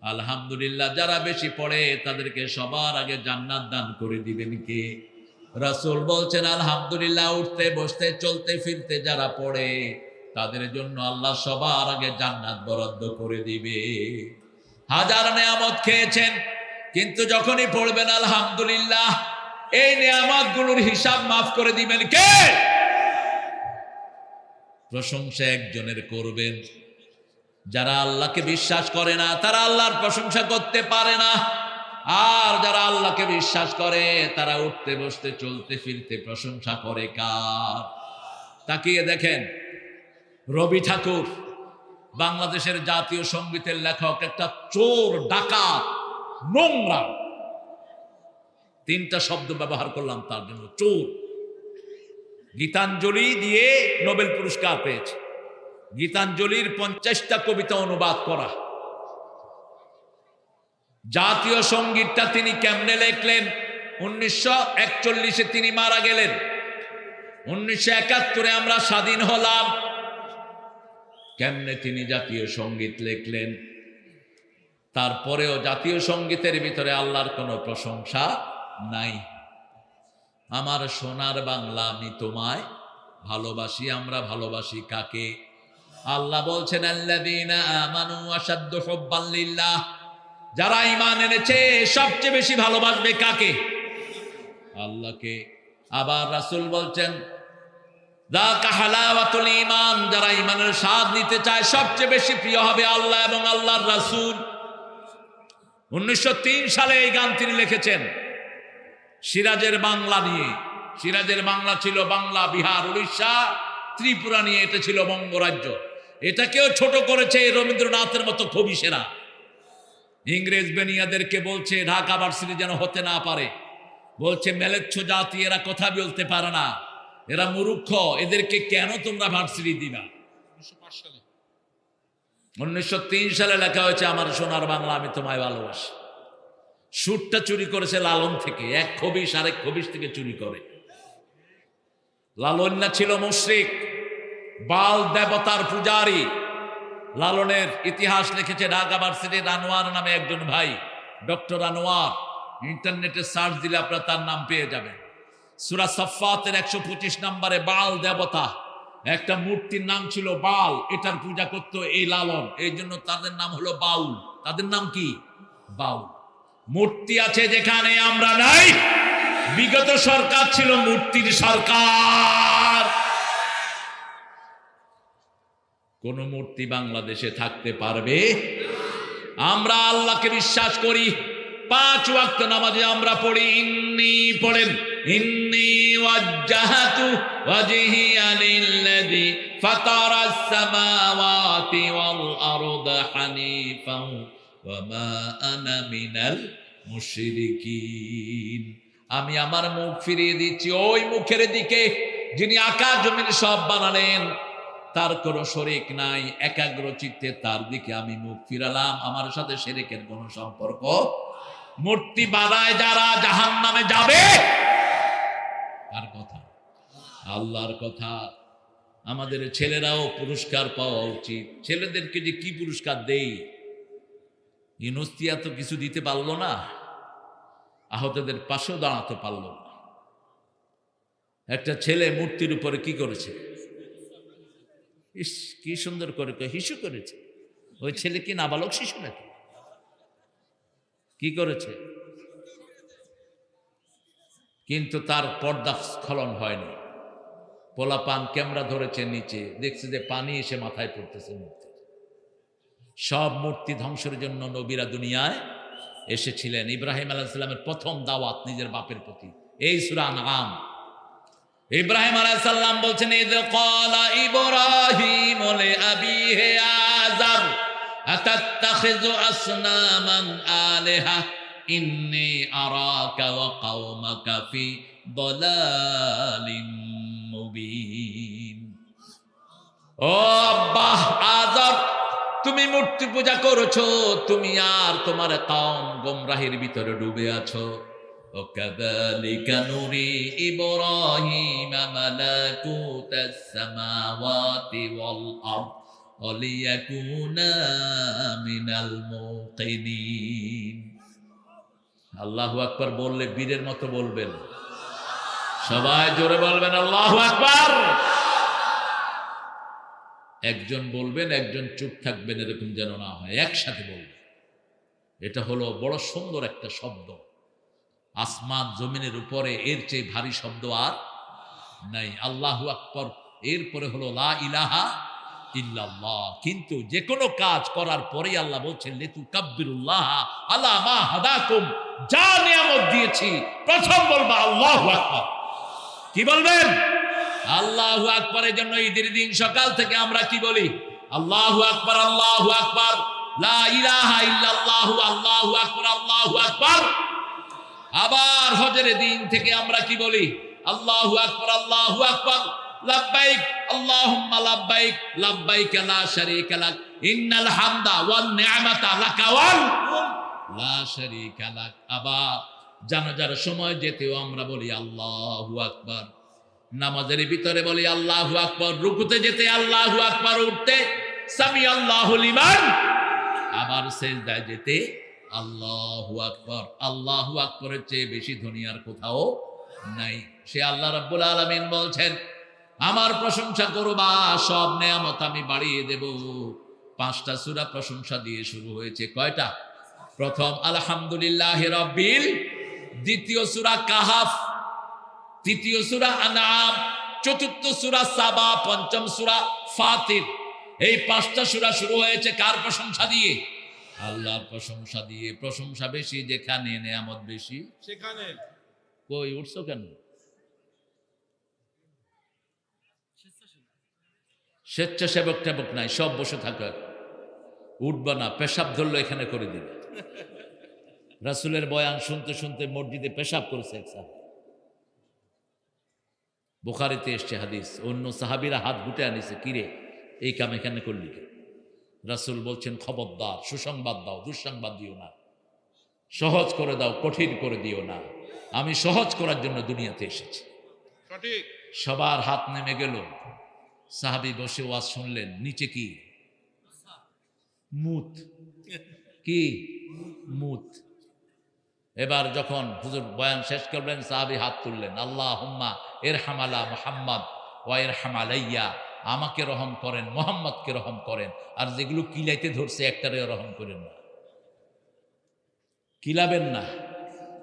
আলহামদুলিল্লাহ যারা বেশি পড়ে তাদেরকে সবার আগে জান্নাত দান করে দিবেন কে? রাসূল বলছেন আলহামদুলিল্লাহ উঠতে বসতে চলতে ফিরতে যারা পড়ে তাদের জন্য আল্লাহ সবার আগে জান্নাত বরাদ্দ করে দিবে। হাজার নেয়ামত খেয়েছেন, কিন্তু যখনই পড়বেন আলহামদুলিল্লাহ, এই নেয়ামতগুলোর হিসাব মাফ করে দিবেন কে? প্রশংসা একজনের করবেন। যারা আল্লাহকে বিশ্বাস করে না তারা আল্লাহর প্রশংসা করতে পারে না, আর যারা আল্লাহকে বিশ্বাস করে তারা উঠতে বসতে চলতে ফিরতে প্রশংসা করে কার? তাকিয়ে দেখেন, রবি ঠাকুর বাংলাদেশের জাতীয় সঙ্গীতের লেখক, একটা চোর, ডাকাত, নোংরা, 3টা শব্দ ব্যবহার করলাম তার জন্য, চোর। গীতাঞ্জলি দিয়ে নোবেল পুরস্কার পেয়েছে। গীতাঞ্জলির 50টা কবিতা অনুবাদ করা। জাতীয় সঙ্গীতটা তিনি কেমনে লিখলেন? 1941-এ তিনি মারা গেলেন। 1971-এ আমরা স্বাধীন হলাম। কেমনে তিনি জাতীয় সঙ্গীত লিখলেন? তারপরেও জাতীয় সঙ্গীতের ভিতরে আল্লাহর কোনো প্রশংসা নাই। আমার সোনার বাংলা আমি তোমায় ভালোবাসি। আমরা ভালোবাসি কাকে? আল্লাহ বলছেন আল্লাযীনা আমানু আশাদ্দু হুব্বান লিল্লাহ, যারা ঈমান এনেছে সবচেয়ে বেশি ভালোবাসবে কাকে? আল্লাহকে। আবার রাসূল বলছেন যাকা হালাওয়াতুল ঈমান, যারা ঈমানের স্বাদ নিতে চায় সবচেয়ে বেশি প্রিয় হবে আল্লাহ এবং আল্লাহর রাসূল। 1903 সালে এই গান তিনি লিখেছেন সিরাজের বাংলা নিয়ে। সিরাজের বাংলা ছিল বাংলা, বিহার, উড়িষ্যা, ত্রিপুরা নিয়ে। এটা ছিল বঙ্গরাজ্য। এটাকেও ছোট করেছে রবীন্দ্রনাথের মতো খবিশেরা। ইংরেজ বেনিয়াদেরকে বলছে ঢাকা ভার্সিটি যেন হতে না পারে, বলছে মেলেচ্ছ জাতি, এরা কথা বলতে পারে না, এরা মূর্খ, এদেরকে কেন তোমরা ভার্সিটি দিবা? 1903 সালে লেখা হয়েছে আমার সোনার বাংলা আমি তোমায় ভালোবাসি। সুরটা চুরি করেছে লালন থেকে, এক খবিশ আরেক খবিশ থেকে চুরি করে। লালন না ছিল মুশরিক, বাল দেবতার পূজারী। লালনের ইতিহাস লিখেছে ঢাকা ভার্সিটির আনোয়ার নামে একজন ভাই, ডক্টর আনোয়ার। ইন্টারনেটে সার্চ দিলে আপনারা তার নাম পেয়ে যাবেন। সূরা সাফফাতের 125 নম্বরে বাল দেবতা, একটা মূর্তির নাম ছিল বাল, এটার পূজা করত এই লালন, এই জন্য তাদের নাম হলো বাউল। তাদের নাম কি? বাউল। মূর্তি আছে যেখানে আমরা নাই। বিগত সরকার ছিল মূর্তির সরকার। কোন মূর্তি বাংলাদেশে থাকতে পারবে? আমরা আল্লাহকে বিশ্বাস করি। 5 ওয়াক্ত নামাজে আমরা পড়ি ইন্নী, পড়েন ইন্নী ওয়াজ্জাহাতু ওয়াজহিয়া লিল্লাযী ফাতারাস সামাওয়াতি ওয়াল আরদা হানিফান ওয়া মা আনা মিনাল মুশরিকিন। আমি আমার মুখ ফিরিয়ে দিচ্ছি ওই মুখের দিকে যিনি আকাশ জমিন সব বানালেন, তার কোনো শরীক নাই, একাগ্র চিত্তে তার দিকে আমি মুখ ফিরালাম। আমার সাথে শিরকের কোনো সম্পর্ক। মূর্তি বানায় যারা জাহান্নামে যাবে। কার কথা? আল্লাহর কথা। আমাদের ছেলেরাও পুরস্কার পাওয়া উচিত। ছেলেদেরকে যে কি পুরস্কার দেই, ইউনুসিয়া তো কিছু দিতে পারলো না, আহতদের পাশেও দাঁড়াতে পারলো না। একটা ছেলে মূর্তির উপরে কি করেছে? ইস, কি সুন্দর করে হিসু করেছে। ওই ছেলে কি নাবালক শিশু নাকি? কি করেছে? কিন্তু তার পর্দা স্খলন হয়নি। পোলাপান ক্যামেরা ধরেছে, নিচে দেখছে যে পানি এসে মাথায় পড়তেছে মূর্তি। সব মূর্তি ধ্বংসের জন্য নবীরা দুনিয়ায় এসেছিলেন। ইব্রাহিম আলাইহিস সালামের প্রথম দাওয়াত নিজের বাপের প্রতি, এই সূরা আনআম। ইব্রাহিম আলাইহিস সালাম বলছেন, ইয ক্বালা ইব্রাহিম লিআবিহি আযার আতাত্তাখিযু আসনামান আলিহা ইন্নী আরাকা ওয়া কওমাকা ফি দালালিন মুবিন। ও আব্বা আযার, তুমি মূর্তি পূজা করেছো, তুমি আর তোমার কওম গোমরাহির ভিতরে ডুবে আছো। وكذلك نري إبراهيم ملكوت السماوات والأرض وليكون من الموقنين। আল্লাহু আকবার বললে বীরের মতো বলবেন, সবাই জোরে বলবেন আল্লাহু আকবার। একজন বলবেন, একজন চুপ থাকবেন, এরকম যেন না হয়, একসাথে বলবেন। এটা হলো বড় সুন্দর একটা শব্দ। আসমান জমিনের উপরে এর চেয়ে ভারী শব্দ আর নাই। আল্লাহু আকবার, এরপরে হলো লা ইলাহা ইল্লাল্লাহ। কিন্তু যে কোনো কাজ করার পরেই আল্লাহ বলছেন লিতুকাব্বিরুল্লাহ আলা মা হাদাকুম, যা নিয়ামত দিয়েছি প্রথম বলবা আল্লাহু আকবার। কি বলবেন? আল্লাহু আকবারের জন্য ঈদের দিন সকাল থেকে আমরা কি বলি? আল্লাহু আকবার, আল্লাহু আকবার, লা ইলাহা ইল্লাল্লাহ, আল্লাহু আকবার, আল্লাহু আকবার। আবার হজের দিন থেকে আমরা কি বলি? আল্লাহু আকবার, আল্লাহু আকবার, লাব্বাইক আল্লাহুম্মা লাব্বাইক, লাব্বাইক লা শারীকা লাক, ইন্নাল হামদা ওয়ান নি'মাতা লাকা ওয়াল লা শারীকা লাক। আবার জানাজার সময় যেতেও আমরা বলি আল্লাহু আকবার। নামাজের ভিতরে বলি আল্লাহু আকবার, রুকুতে যেতে আল্লাহু আকবার, উঠতে সামি আল্লাহু লিমান, আবার সিজদায় যেতে আল্লাহু আকবার। আল্লাহু আকবারের চেয়ে বেশি দুনিয়ার কোথাও নাই। সে আল্লাহ রাব্বুল আলামিন বলছেন, আমার প্রশংসা করবা, সব নেয়ামত আমি বাড়িয়ে দেব। 5টা সূরা প্রশংসা দিয়ে শুরু হয়েছে। কয়টা? প্রথম আলহামদুলিল্লাহি রাব্বিল, দ্বিতীয় সূরা কাহাফ, তৃতীয় সূরা আনআম, চতুর্থ সূরা সাবা, পঞ্চম সূরা ফাতির। এই 5টা সূরা শুরু হয়েছে কার প্রশংসা দিয়ে? আল্লাহর প্রশংসা দিয়ে। প্রশংসা বেশি যেখানে, নেয়ামত বেশি সেখানে। কই উঠছো কেন? স্বেচ্ছাসেবক টেবক নাই, সব বসে থাকো। উঠবা না, পেশাব ধরলো এখানে করে দিবে। রাসূলের বয়ান শুনতে শুনতে মসজিদে পেশাব করেছে এক সাহাবী। বুখারীতে এসছে হাদিস, অন্য সাহাবীরা হাত গুটে আনিছে, কিরে এই কাম এখানে করলি কেন? রাসূল বলছেন, খবরদার, সুসংবাদ দাও, দুঃসংবাদ দিও না। সহজ করে দাও, কঠিন করে দিও না। আমি সহজ করার জন্য দুনিয়াতে এসেছি। সঠিক। সবার হাত নেমে গেল। সাহাবী বসে ওয়াজ শুনলেন। নিচে কি? মুত। কি? মুত। এবার যখন হুজুর বয়ান শেষ করলেন, সাহাবী হাত তুললেন, আল্লাহুম্মা ইরহাম আলা মুহাম্মদ ওয়া ইরহাম আলাইয়া, আমাকে রহম করেন, মুহাম্মদকে রহম করেন। আর যেগুলো কিলাইতে ধরছে একটারে রহম করেন না, কিলাবেন না।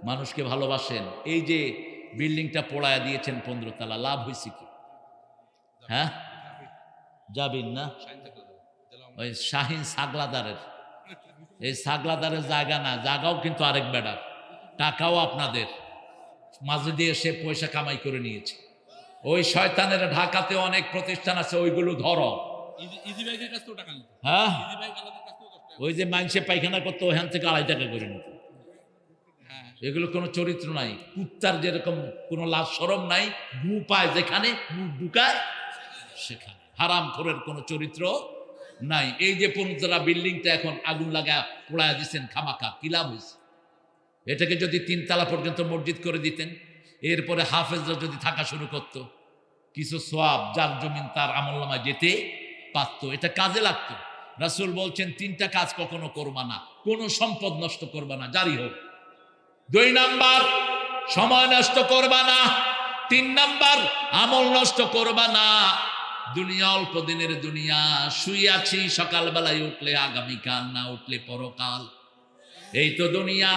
মানুষকে ভালোবাসেন। এই যে বিল্ডিংটা পোড়ায় দিয়েছেন 15 তলা, লাভ হয়েছে কি? হ্যাঁ, যাবেন না? ওই শাহিন সাগলাদারের, এই সাগলাদারের জায়গা না, জায়গাও কিন্তু আরেক বেড়ার, টাকাও আপনাদের। মাঝে দিয়ে সে পয়সা কামাই করে নিয়েছে। ওই শয়তানের ঢাকাতে অনেক প্রতিষ্ঠান আছে, ওইগুলো ধরো। ইজি ভাইয়ের কাছ থেকে টাকা নিত। হ্যাঁ, ইজি ভাই আলাদা কাছ থেকে ওই যে মানুষে পায়খানা করতো, ওখান থেকে 2.5 টাকা করে নিত। হ্যাঁ, এগুলো কোনো চরিত্র নাই। কুত্তার যেরকম কোনো লাজ শরম নাই, গু পায় যেখানে, গু ঢুকায় সেখানে। হারাম খোরের কোনো চরিত্র নাই। এই যে 15 বিল্ডিংটা এখন আগুন লাগা পোড়ায় দিচ্ছেন খামাখা, কি লাভ হয়েছে? এটাকে যদি 3 তলা পর্যন্ত মসজিদ করে দিতেন, এরপরে হাফেজরা যদি থাকা শুরু করত, কিছু সোয়াব যার জমিন তার আমলনামায় যেতে পারত, এটা কাজে লাগতো। রাসূল বলছেন 3টা কাজ কখনো করবা না। কোনো সম্পদ নষ্ট করবা না, জারি হোক। 2 নাম্বার, সময় নষ্ট করবা না। 3 নাম্বার, আমল নষ্ট করবা না। দুনিয়া অল্প দিনের দুনিয়া, শুয়ে আছি, সকালবেলায় উঠলে আগামীকাল, না উঠলে পরকাল। এই তো দুনিয়া।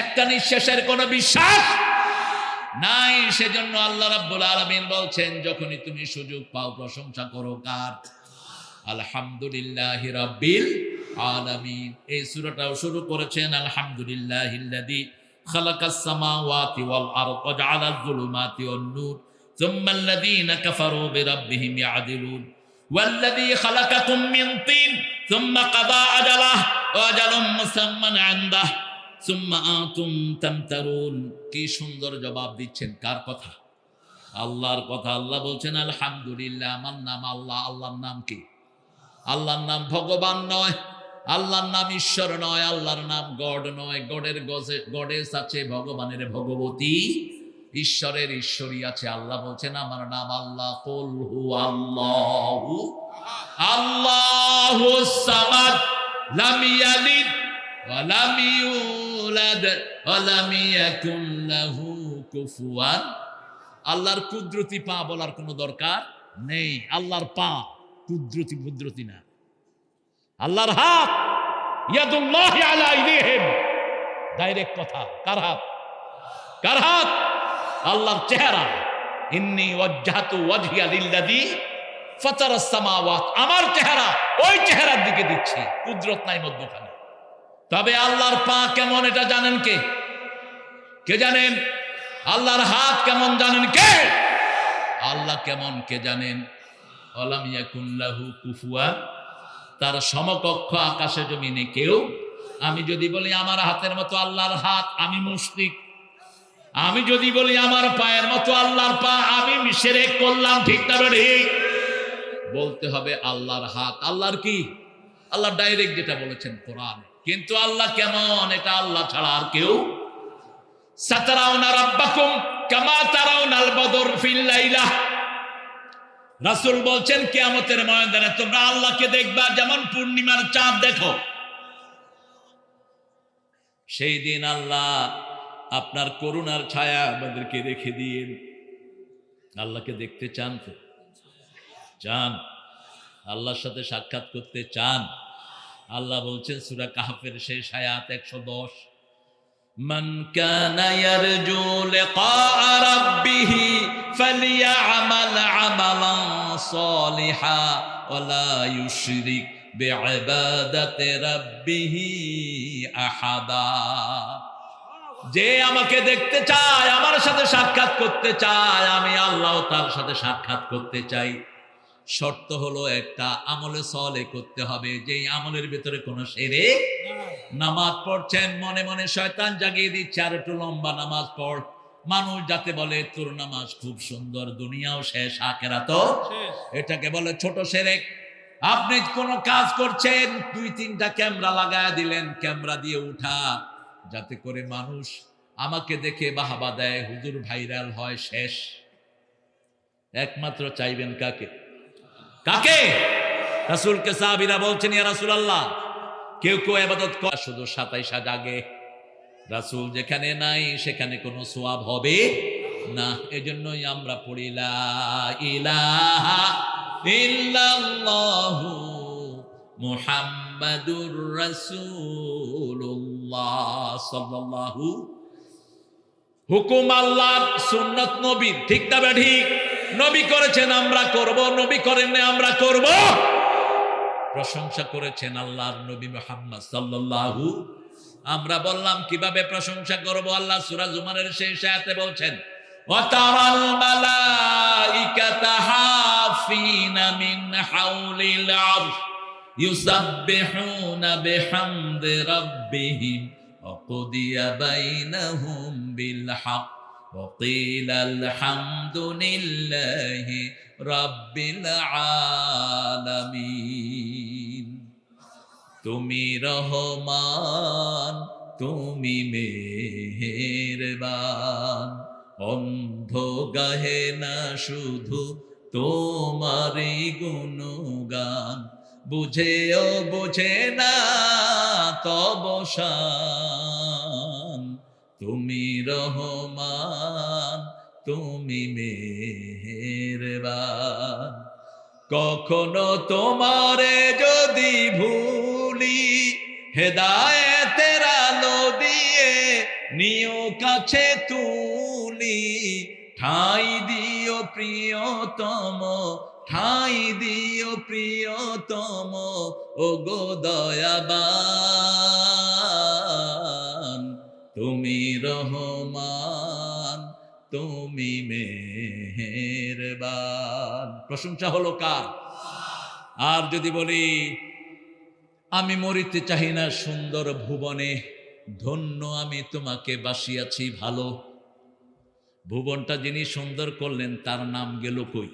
একটা নিঃশ্বাসের কোনো বিশ্বাস নাই। সেজন্য আল্লাহ রাব্বুল আলামিন বলছেন, যখনই তুমি সুযোগ পাও প্রশংসা করো কার? আলহামদুলিল্লাহি রাব্বিল আলামিন। এই সূরাটাও শুরু করেছেন আলহামদুলিল্লাহিল্লাযী খালাকাস সামাওয়াতি ওয়াল আরদ ওয়া জাআলায যুলুমাতি ওয়ান নূর সুম্মাল্লাযীনা কাফারু বিরাব্বিহিম ইয়াদিলুন ওয়াল্লাযী খালাকাকুম মিন তিন সুম্মা কাদা আজালাহ ওয়া আজালুম মুসাম্মান ইনদাহ সুম্মা আনতুম তামতারুন। কি সুন্দর জবাব দিচ্ছেন, কার কথা? আল্লাহর কথা। আল্লাহ বলছেন আলহামদুলিল্লাহ, আমার নাম আল্লাহ। আল্লাহর নাম কি? আল্লাহর নাম ভগবান নয়, আল্লাহর নাম ঈশ্বর নয়, আল্লাহর নাম গড নয়। গডের গডেস আছে, ভগবানের ভগবতী, ঈশ্বরের ঈশ্বরী আছে। আল্লাহ বলছেন আমার নাম আল্লাহ। কুল হু আল্লাহু আল্লাহুস সামাদ লাম ইয়ালিদ ওয়া লাম ইউলাদ ওয়া লাম ইয়াকুন লাহু কুফুয়ান। আল্লাহর কুদরতি পা বলার কোনো দরকার নেই। আল্লাহর পা কুদরতি না। আল্লাহর হাত ইয়াদুল্লাহি আলা আইদিহিম, ডাইরেক্ট কথা। কার হাত? কার হাত? আল্লাহর চেহারা। ইন্নী ওয়াজ্জাহতু ওয়াজহিয়া লিল্লাযী ফাতারাস সামাওয়াত, আমার চেহারা ওই চেহারার দিকে দিচ্ছি, কুদরত নাই মধ্যখানে। তবে আল্লাহর পা কেমন এটা জানেন কে? কে জানেন? আল্লাহর হাত কেমন জানেন কে? আল্লাহ কেমন কে জানেন? ওয়ালাম ইয়াকুন লাহু কুফুয়ান, তার সমকক্ষ আকাশে জমিনে কেউ। আমি যদি বলি আমার হাতের মতো আল্লাহর হাত, আমি মুশরিক। আমি যদি বলি আমার পায়ের মতো আল্লাহর পা, আমি শিরক করলাম। ঠিক না ঠিক? বলতে হবে আল্লাহর হাত। আল্লাহর কি? আল্লাহ ডাইরেক্ট যেটা বলেছেন কোরআন। কিন্তু আল্লাহ কেমন, এটা আল্লাহ ছাড়া আর কেউ। সাতারাউনা রাব্বাকুম কামা তারাউনাল বদর ফিল লাইলা, রাসূল বলছেন কিয়ামতের ময়দানে তোমরা আল্লাহকে দেখবা যেমন পূর্ণিমার চাঁদ দেখো। সেই দিন আল্লাহ আপনার করুণার ছায়া আমাদেরকে রেখে দিয়ে। আল্লাহকে দেখতে চান তো? চান? আল্লাহর সাথে সাক্ষাৎ করতে চান? আল্লাহ বলছেন সূরা কাহফের শেষ আয়াত 110, মান কানা ইয়ারজু লিকা রাব্বিহি ফালইআমাল আমালান সালিহা ওয়া লা ইউশরিক বিইবাদাতি রাব্বিহি আহাদা। যে আমাকে দেখতে চায়, আমার সাথে সাক্ষাৎ করতে চায়, আমি আল্লাহ তার সাথে সাক্ষাৎ করতে চাই। শর্ত হলো একটা, আমলে সলে করতে হবে, যেই আমলের ভিতরে কোনো শিরক। নামাজ পড়ছেন, মনে মনে শয়তান জাগিয়ে দিচ্ছে আর একটু লম্বা নামাজ পড়, মানুষ যাতে বলে তোর নামাজ খুব সুন্দর, দুনিয়াও শেষ আখিরাতও শেষ। এটাকে বলে ছোট শিরক। আপনি কোনো কাজ করছেন, 2-3টা ক্যামেরা লাগায় দিলেন, ক্যামেরা দিয়ে উঠা যাতে করে মানুষ আমাকে দেখে বাহাবা দেয়, হুজুর ভাইরাল হয়, শেষ। একমাত্র চাইবেন কাকে? কাকে? রাসূলকে সাহাবীরা বলছেন ইয়া রাসূলুল্লাহ, কেউ কেউ ইবাদত করে শুধু 27 জাগে, রাসূল যেখানে নাই সেখানে কোনো সওয়াব হবে না। এজন্যই আমরা পড়ি লা ইলাহা ইল্লাল্লাহু মুহাম্মাদুর রাসূলুল্লাহ সাল্লাল্লাহু। হুকুম আল্লাহর, সুন্নাত নবীর। ঠিক না ঠিক? নবী করেছেন আমরা করব, নবী করেন না আমরা করব। প্রশংসা করেছেন আল্লাহর নবী মুহাম্মদ সাল্লাল্লাহু। আমরা বললাম কিভাবে প্রশংসা করব? আল্লাহ সূরা জুমারের শেষ আয়াতে বলছেন ওয়া তারাল মালাইকাতা হাফিনা মিন হাউলিল আরশ ইউসাব্বিহুনা বিহামদি রাব্বিহিম ওয়া কুদিয়া বাইনাহুম বিল হক ওয়া কিলা আলহামদুলিল্লাহি রাব্বিল আলামিন। তুমি রহমান, তুমি মেহেরবান, অন্ধ গাহে না শুধু তোমারই গুণগান, বুঝেও বুঝে না তব শান। তুমি রহমান, তুমি মেহেরবান, কখনো তোমারে যদি ভুলি, হেদায়েতের আলো দিয়ে নিও কাছে তুলি। ঠাই দিও প্রিয়তম, ঠাই দিও প্রিয়তম, ও গো দয়াবান, তুমি রহমান, তুমি মেহেরবান। প্রশংসা হলো কার? আর যদি বলি আমি মরিতে চাহি না সুন্দর ভুবনে, ধন্য আমি তোমাকে বাসিয়াছি ভালো, ভুবনটা যিনি সুন্দর করলেন তার নাম গেল কই?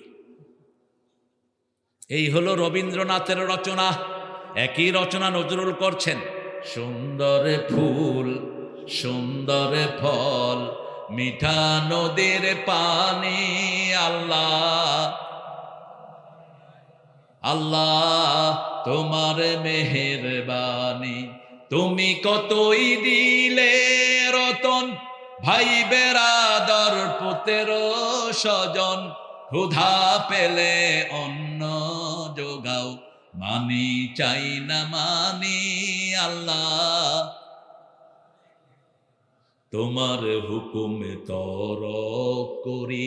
এই হলো রবীন্দ্রনাথের রচনা। একই রচনা নজরুল করছেন। সুন্দর ফুল, সুন্দর ফল, মিঠা নদীর পানি, আল্লাহ আল্লাহ তোমার মেহেরবানি, তুমি কতই দিলে রতন, ভাই বেরাদর পুত্র স্বজন, ক্ষুধা পেলে অন্ন যোগাও, মানি চাই না মানি, আল্লাহ তোমার হুকুমে তর করি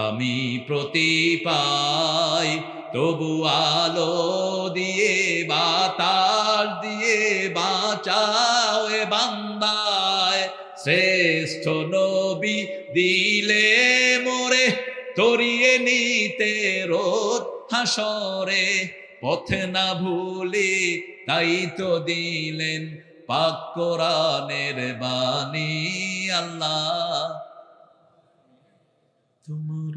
আমি প্রতি পাই, তবু আলো দিয়ে বাতাস দিয়ে বাঁচাও এ বান্দায়, শ্রেষ্ঠ নবী দিলে মোরে, তরিয়ে নিতে রোদ হাসরে, পথে না ভুলি তাই তো দিলেন পাক কোরআনের বাণী, আল্লাহ তোমার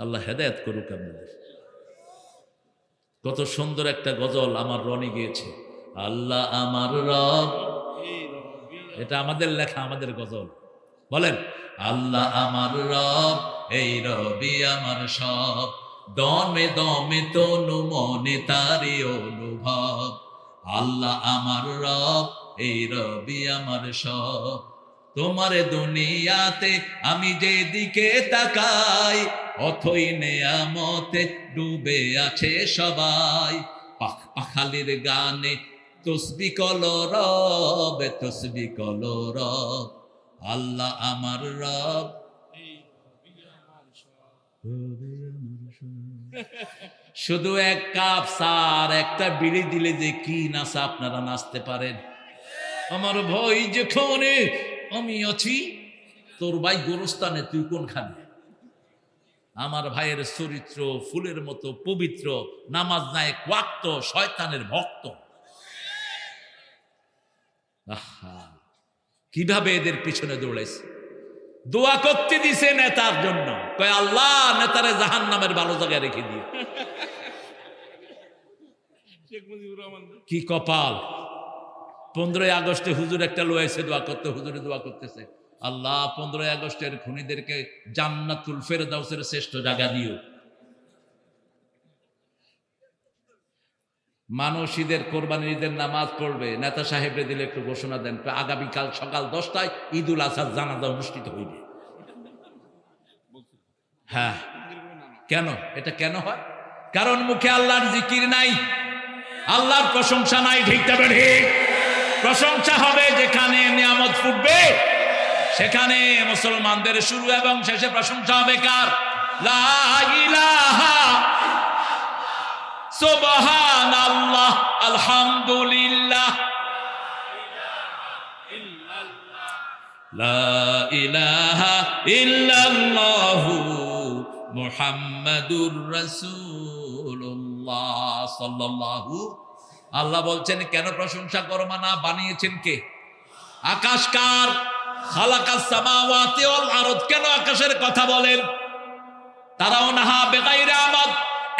আল্লাহ হেদায়েত করুক আপনাদের। কত সুন্দর একটা গজল আমার রনি গিয়েছে, আল্লাহ আমার রব, এটা আমাদের লেখা, আমাদের গজল। বলেন আল্লাহ আমার রব, এই রবি আমার সব, দমে দমে তনু মনে তারি অনুভব, আল্লাহ আমার রব, এই রবি আমার সব, তোমার দুনিয়াতে আমি যেদিকে তাকাই, অথই নেয়ামতে ডুবে আছে সবাই, পাখালির গানে তসবি কল রব, তসবি কল রব, আল্লাহ আমার রব। শুধু এক কাপ সার একটা বিড়ি দিলে যে কি নাচা আপনারা নাচতে পারেন। আমার ভাই যেখানে আমি আছি, তোর ভাই গোরস্থানে তুই কোনখানে? আমার ভাইয়ের চরিত্র ফুলের মতো পবিত্র, নামাজ নাই ওয়াক্ত, শয়তানের ভক্ত। আহা, কিভাবে এদের পিছনে দৌড়াইছে। দোয়া করতে দিছে নেতার জন্য, কয় আল্লাহ নেতারে জাহান্নামের ভালো জায়গায় রেখে দিও। শেখ মুজিবুর রহমান। কি কপাল। 15ই আগস্টে হুজুর একটা লোয়াইছে দোয়া করতে, হুজুরে দোয়া করতেছে, আল্লাহ 15ই আগস্টের খুনিদেরকে জান্নাতুল ফেরদাউসের শ্রেষ্ঠ জায়গা দিও। মানুষ ঈদের কোরবানির ঈদের নামাজ পড়বে, নেতা সাহেবরে দিলে একটু ঘোষণা দেন আগামীকাল সকাল 10টায় ঈদুল আজহার জানাজা অনুষ্ঠিত হইবে। হ্যাঁ, কেন এটা কেন হয়? কারণ মুখে আল্লাহর জিকির নাই, আল্লাহর প্রশংসা নাই। ঠিক তবে ঠিক, প্রশংসা হবে যেখানে নিয়ামত ফুটবে, সেখানে মুসলমানদের শুরু এবং শেষে প্রশংসা হবে কার? লা ইলাহা সুবহানাল্লাহ আলহামদুলিল্লাহ লা ইলাহা ইল্লাল্লাহু মুহাম্মাদুর রাসূলুল্লাহ সাল্লাল্লাহু। আল্লাহ বলছেন কেন প্রশংসা করবা না? বানিয়েছেন কে? আকাশ কার? খালাকাস সামাওয়াতি ওয়াল আরদ। কেন আকাশের কথা বলেন? তারাও নাহা বেগাইরে আমাদ।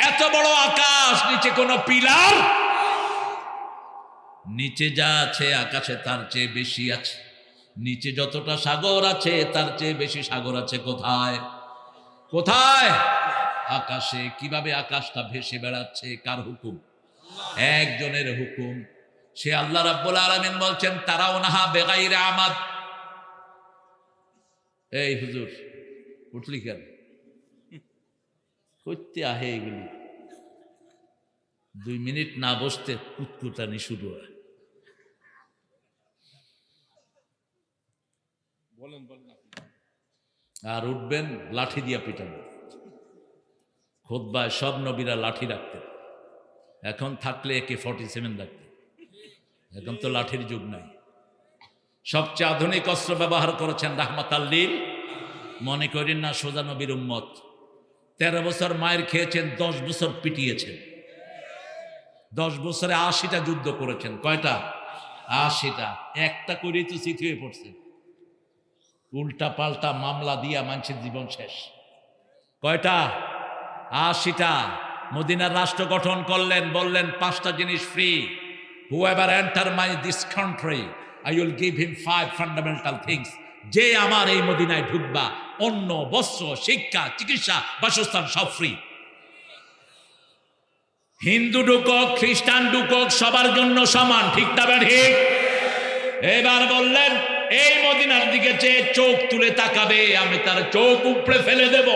এত বড় আকাশ, নিচে কোনো পিলার? নিচে যা আছে আকাশে তার চেয়ে বেশি আছে। নিচে যতটা সাগর আছে তার চেয়ে বেশি সাগর আছে কোথায়? কোথায়? আকাশে। কিভাবে আকাশটা ভেসে বেড়াচ্ছে? কার হুকুম? একজনের হুকুম। সে আল্লাহ রাব্বুল আলামিন বলছেন তারাও নাহা বেগাইরে আমাদ। এই হুজুর উঠলি কেন? করতে আহে এগুলি, 2 মিনিট না বসতে কুতকুতানি শুরু হয়। বলেন বলেন আপনি। আর উঠবেন লাঠি দিয়া পিটানো। খুতবায় সব নবীরা লাঠি রাখতেন, এখন থাকলে AK-47 রাখতেন। এখন তো লাঠির যুগ নাই। সবচেয়ে আধুনিক অস্ত্র ব্যবহার করেছেন রাহমাতাল লিল। মনে করেন না সোজা নবীর উম্মত। 13 বছর মায়ের খেয়েছেন, 10 বছর পিটিয়েছেন। 10 বছরে 80টা যুদ্ধ করেছেন। কয়টা? 80টা। একটা করেই তো চিঠি হয়ে পড়ছে। উল্টা পাল্টা মামলা দিয়া মানুষের জীবন শেষ। কয়টা? 80টা। মদিনার রাষ্ট্র গঠন করলেন, বললেন 5টা জিনিস free. whoever enter my this country I will give him 5 fundamental things. যে আমার এই মদিনায় ঢুকবা, অন্ন, বস্ত্র, শিক্ষা, চিকিৎসা, বাসস্থান সব ফ্রি। হিন্দু ঢুকক, খ্রিস্টান ঢুকক, সবার জন্য সমান। ঠিক না ঠিক? এবার বললেন এই মদিনার দিকে চেয়ে চোখ তুলে তাকাবে, আমি তার চোখ উপড়ে ফেলে দেব।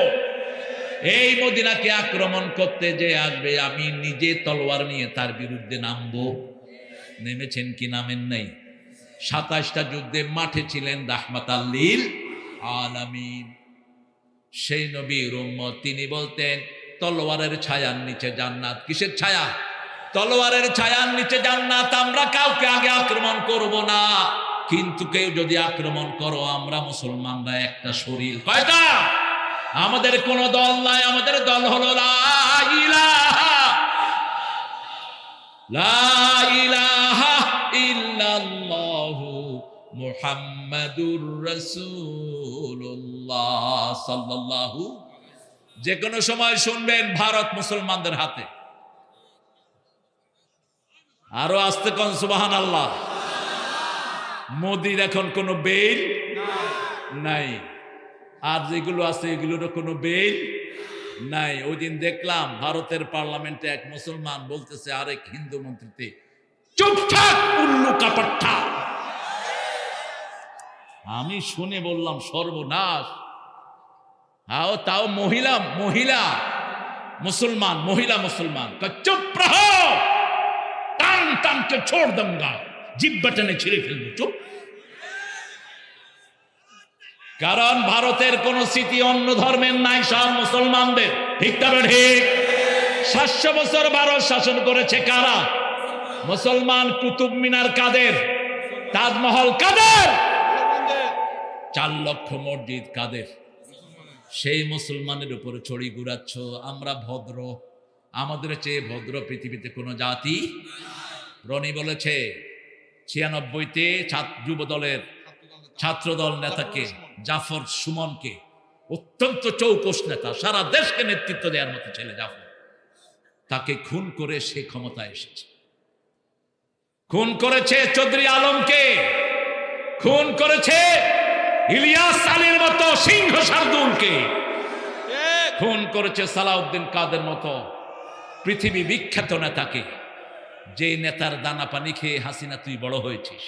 এই মদিনাকে আক্রমণ করতে যে আসবে, আমি নিজে তলোয়ার নিয়ে তার বিরুদ্ধে নামবো। নেমেছেন কি নামেন নাই? 27টা যুদ্ধে মাঠে ছিলেন রাহমাতাল লিল আলামিন। সেই নবীর উম্মত, তিনি বলতেন তলোয়ারের ছায়ার নিচে জান্নাত। কিসের ছায়া? তলোয়ারের ছায়ার নিচে জান্নাত। আমরা কাউকে আগে আক্রমণ করব না, কিন্তু কেউ যদি আক্রমণ করো, আমরা মুসলমানরা একটা শরীর। কয়টা? আমাদের কোন দল নাই, আমাদের দল হলো লা ইলাহা ইল্লাল্লাহু মুহাম্মাদুর রাসূলুল্লাহ সাল্লাল্লাহু। যে কোনো সময় শুনবেন ভারত মুসলমানদের হাতে। আরো আস্তে কোন সুবহানাল্লাহ। মোদির এখন কোনো বেল নাই, আর যেগুলো আছে এগুলোরও কোনো বেল নাই। ওই দিন দেখলাম ভারতের পার্লামেন্টে এক মুসলমান বলতেছে আরেক হিন্দু মন্ত্রীতে, চুপ থাক উল্লু কাপাট্টা। আমি শুনে বললাম সর্বনাশ। তাও মহিলা মুসলমান, চুপ রহো, টান টানকে ছোড় दूंगा, জিহ্বা টেনে ছিঁড়ে ফেলবো। চুপ। কারণ ভারতের কোন স্মৃতি অন্য ধর্মের নাই, সব মুসলমানদের। ঠিক তবে ঠিক। 700 বছর ভারত শাসন করেছে কারা? মুসলমান। কুতুব মিনার কাদের? তাজমহল কাদের? 4 লক্ষ মসজিদ কাদের? সেই মুসলমানের উপরে ছড়ি ঘুরাচ্ছ। আমরা ভদ্র, আমাদের চেয়ে ভদ্র পৃথিবীতে কোনো জাতি। রনি বলেছে 96-তে যুব দলের ছাত্রদল নেতাকে, জাফর সুমনকে, অত্যন্ত চৌকস নেতা, সারা দেশকে নেতৃত্ব দেওয়ার মতো ছেলে জাফর, তাকে খুন করে সে ক্ষমতায় এসেছে। খুন করেছে চৌধুরী আলমকে, খুন করেছে ইলিয়াস আলীর মতো সিংহ শার্দুলকে, খুন করেছে সালাউদ্দিন কাদের মতো পৃথিবী বিখ্যাত নেতাকে। যে নেতার দানা পানি খেয়ে হাসিনা তুই বড় হয়েছিস।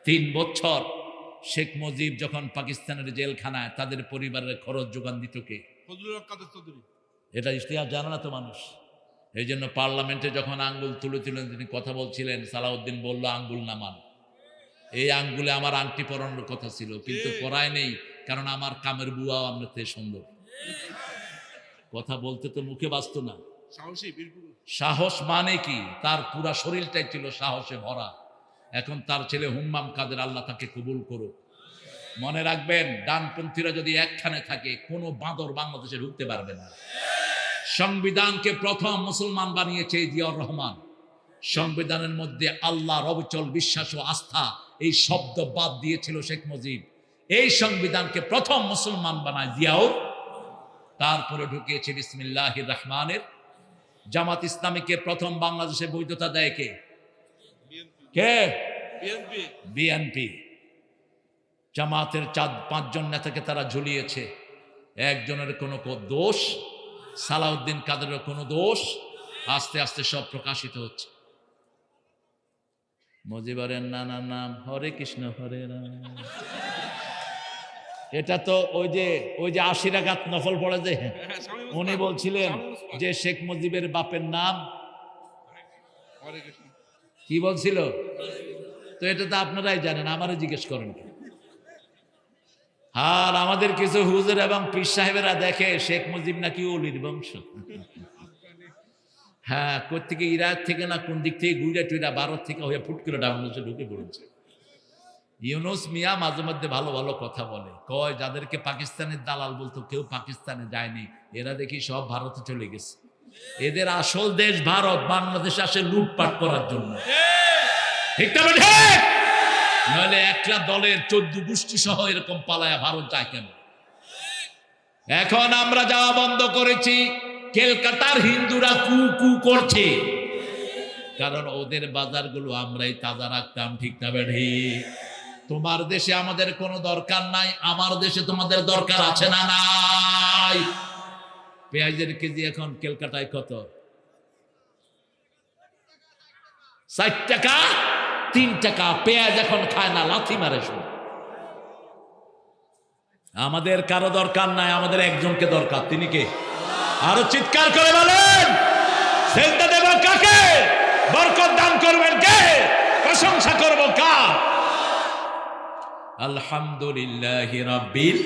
3 বছর শেখ মুজিব যখন পাকিস্তানের জেলখানায়, তাদের পরিবারের খরচ যোগান দিত কে? এটা ইতিহাস জানে না তো মানুষ। এই জন্য পার্লামেন্টে যখন আঙ্গুল তুলে তিনি কথা বলছিলেন, সালাউদ্দিন বলল আঙ্গুল নামান। এই আঙ্গুলে আমার আংটি পরানোর কথা ছিল, কিন্তু পরায় নেই, কারণ আমার কামের বুয়াও আপনার থেকে সুন্দর। কথা বলতে তো মুখে বাঁচত না। সাহস মানে কি? তার পুরা শরীরটাই ছিল সাহসে ভরা। এখন তার ছেলে হুম্মাম কাদের, আল্লাহ তাকে কবুল করুক। মনে রাখবেন, ডানপন্থীরা যদি একখানে থাকে, কোনো বাঁদর বাংলাদেশে ঢুকতে পারবে না। সংবিধানকে প্রথম মুসলমান বানিয়েছে জিয়াউর রহমান। সংবিধানের মধ্যে আল্লাহর অবিচল বিশ্বাস ও আস্থা এই শব্দ বাদ দিয়েছিল শেখ মুজিব। এই সংবিধানকে প্রথম মুসলমান বানায় জিয়াউর, তারপরে ঢুকিয়েছে বিসমিল্লাহির রহমানের। জামাত ইসলামীকে প্রথম বাংলাদেশে বৈধতা দেয় কে? বিএনপি। জামাতের 4-5 জন নেতাকে তারা ঝুলিয়েছে। একজনের কোনো দোষ, সালাউদ্দিন কাদেরের কোনো দোষ। আস্তে আস্তে সব প্রকাশিত হচ্ছে। মুজিবরের নানার নাম হরে কৃষ্ণ হরে রাম। এটা তো ওই যে 80 রাকাত নফল পড়ে যে উনি বলছিলেন যে শেখ মুজিবের বাপের নাম কি বলছিল? তো এটা তো আপনারাই জানেন, আমারে জিজ্ঞেস করেন। আর আমাদের কিছু হুজুর এবং পীর সাহেবেরা দেখে শেখ মুজিব নাকি অলির বংশ। হ্যাঁ, কোথেকে ইরাক থেকে না কোন দিক থেকে ঘুরে টুইরা ভারত থেকে হয়ে ফুট করে বাংলাদেশে ঢুকে পড়েছে। ইউনুস মিয়া মাঝে মধ্যে ভালো ভালো কথা বলে, কয় যাদেরকে পাকিস্তানের দালাল বলতো কেউ পাকিস্তানে যায়নি, এরা দেখি সব ভারতে চলে গেছে। এদের আসল দেশ ভারত, বাংলাদেশে আসে লুটপাট করার জন্য। ঠিক না ঠিক? নাহলে একটা দলের 14 গোষ্ঠী সহ এরকম পালায়া ভারত যায় কেন? এখন আমরা যাওয়া বন্ধ করেছি, কলকাতার হিন্দুরা কু কু করছে, কারণ ওদের বাজারগুলো আমরাই তাজা রাখতাম। ঠিক না বেঠি? তোমার দেশে আমাদের কোনো দরকার নাই, আমার দেশে তোমাদের দরকার আছে না নাই? পেঁয়াজের কেজি এখন কলকাতায় কত? 4 টাকা, 3 টাকা। পেঁয়াজ এখন খায় না, লাথি মারে শুনে। আমাদের কারো দরকার নাই, আমাদের একজনকে দরকার। তিনি কে? আরো চিৎকার করে বলেন, সেজদা দেব কাকে? বরকত দান করবেন কে? প্রশংসা করব কার? আলহামদুলিল্লাহি রাব্বিল